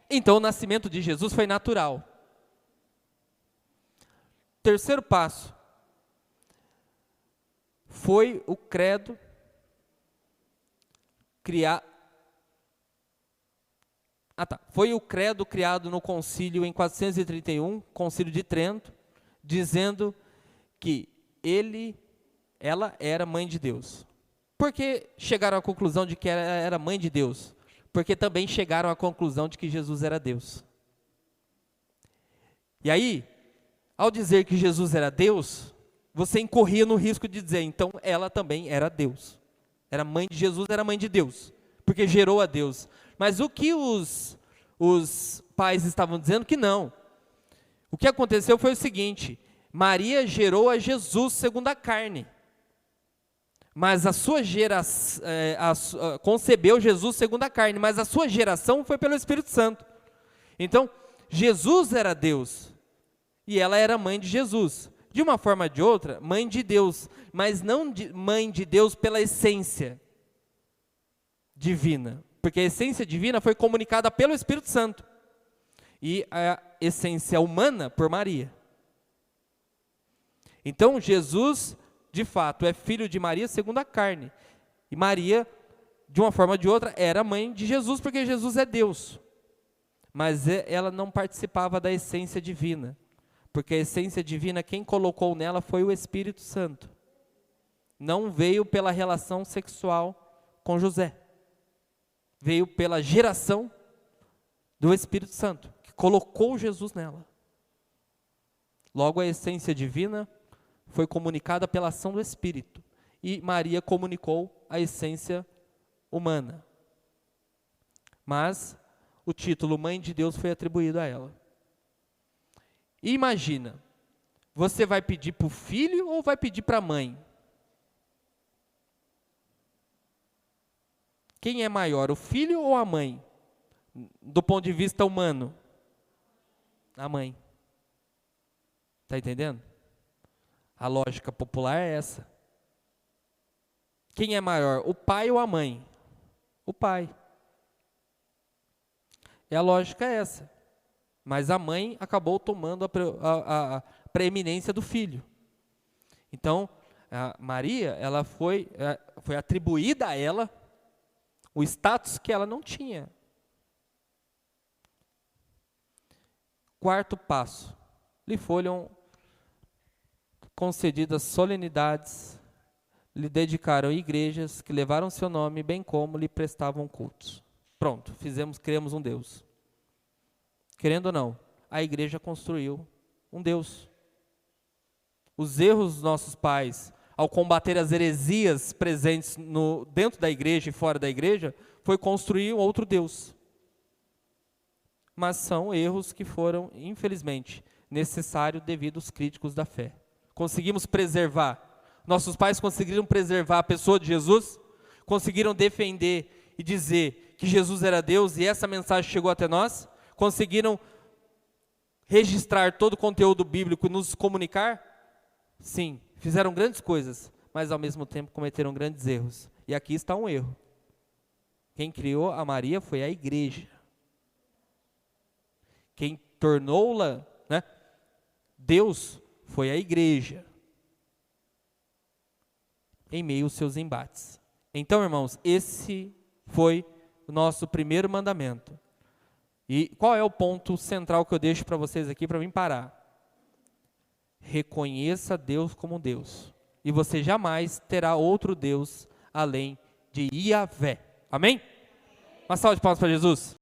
Então o nascimento de Jesus foi natural. Terceiro passo foi o credo Foi o credo criado no concílio em 431, concílio de Trento, dizendo que ela era mãe de Deus. Por que chegaram à conclusão de que ela era mãe de Deus? Porque também chegaram à conclusão de que Jesus era Deus. E aí, ao dizer que Jesus era Deus, você incorria no risco de dizer, então ela também era Deus. Era mãe de Jesus, era mãe de Deus, porque gerou a Deus. Mas o que os pais estavam dizendo que não. O que aconteceu foi o seguinte, Maria gerou a Jesus segundo a carne, mas a sua geração, concebeu Jesus segundo a carne, mas a sua geração foi pelo Espírito Santo. Então, Jesus era Deus, e ela era mãe de Jesus. De uma forma ou de outra, mãe de Deus, mas não mãe de Deus pela essência divina, porque a essência divina foi comunicada pelo Espírito Santo, e a essência humana por Maria. Então, Jesus, de fato, é filho de Maria segundo a carne, e Maria, de uma forma ou de outra, era mãe de Jesus, porque Jesus é Deus, mas ela não participava da essência divina, porque a essência divina, quem colocou nela foi o Espírito Santo. Não veio pela relação sexual com José. Veio pela geração do Espírito Santo, que colocou Jesus nela. Logo, a essência divina foi comunicada pela ação do Espírito. E Maria comunicou a essência humana. Mas o título Mãe de Deus foi atribuído a ela. E imagina, você vai pedir para o filho ou vai pedir para a mãe? Quem é maior, o filho ou a mãe? Do ponto de vista humano? A mãe. Está entendendo? A lógica popular é essa. Quem é maior, o pai ou a mãe? O pai. E a lógica é essa. Mas a mãe acabou tomando a preeminência do filho. Então, a Maria, ela foi atribuída a ela o status que ela não tinha. Quarto passo, lhe foram concedidas solenidades, lhe dedicaram igrejas que levaram seu nome, bem como lhe prestavam cultos. Pronto, criamos um Deus. Querendo ou não, a igreja construiu um Deus. Os erros dos nossos pais, ao combater as heresias presentes dentro da igreja e fora da igreja, foi construir um outro Deus. Mas são erros que foram, infelizmente, necessários devido aos críticos da fé. Conseguimos preservar, nossos pais conseguiram preservar a pessoa de Jesus, conseguiram defender e dizer que Jesus era Deus e essa mensagem chegou até nós, conseguiram registrar todo o conteúdo bíblico e nos comunicar? Sim, fizeram grandes coisas, mas ao mesmo tempo cometeram grandes erros. E aqui está um erro. Quem criou a Maria foi a igreja. Quem tornou-la, Deus, foi a igreja. Em meio aos seus embates. Então, irmãos, esse foi o nosso primeiro mandamento. E qual é o ponto central que eu deixo para vocês aqui, para mim parar? reconheça Deus como Deus. E você jamais terá outro Deus além de Yahvé. Amém? Uma salva de palmas para Jesus.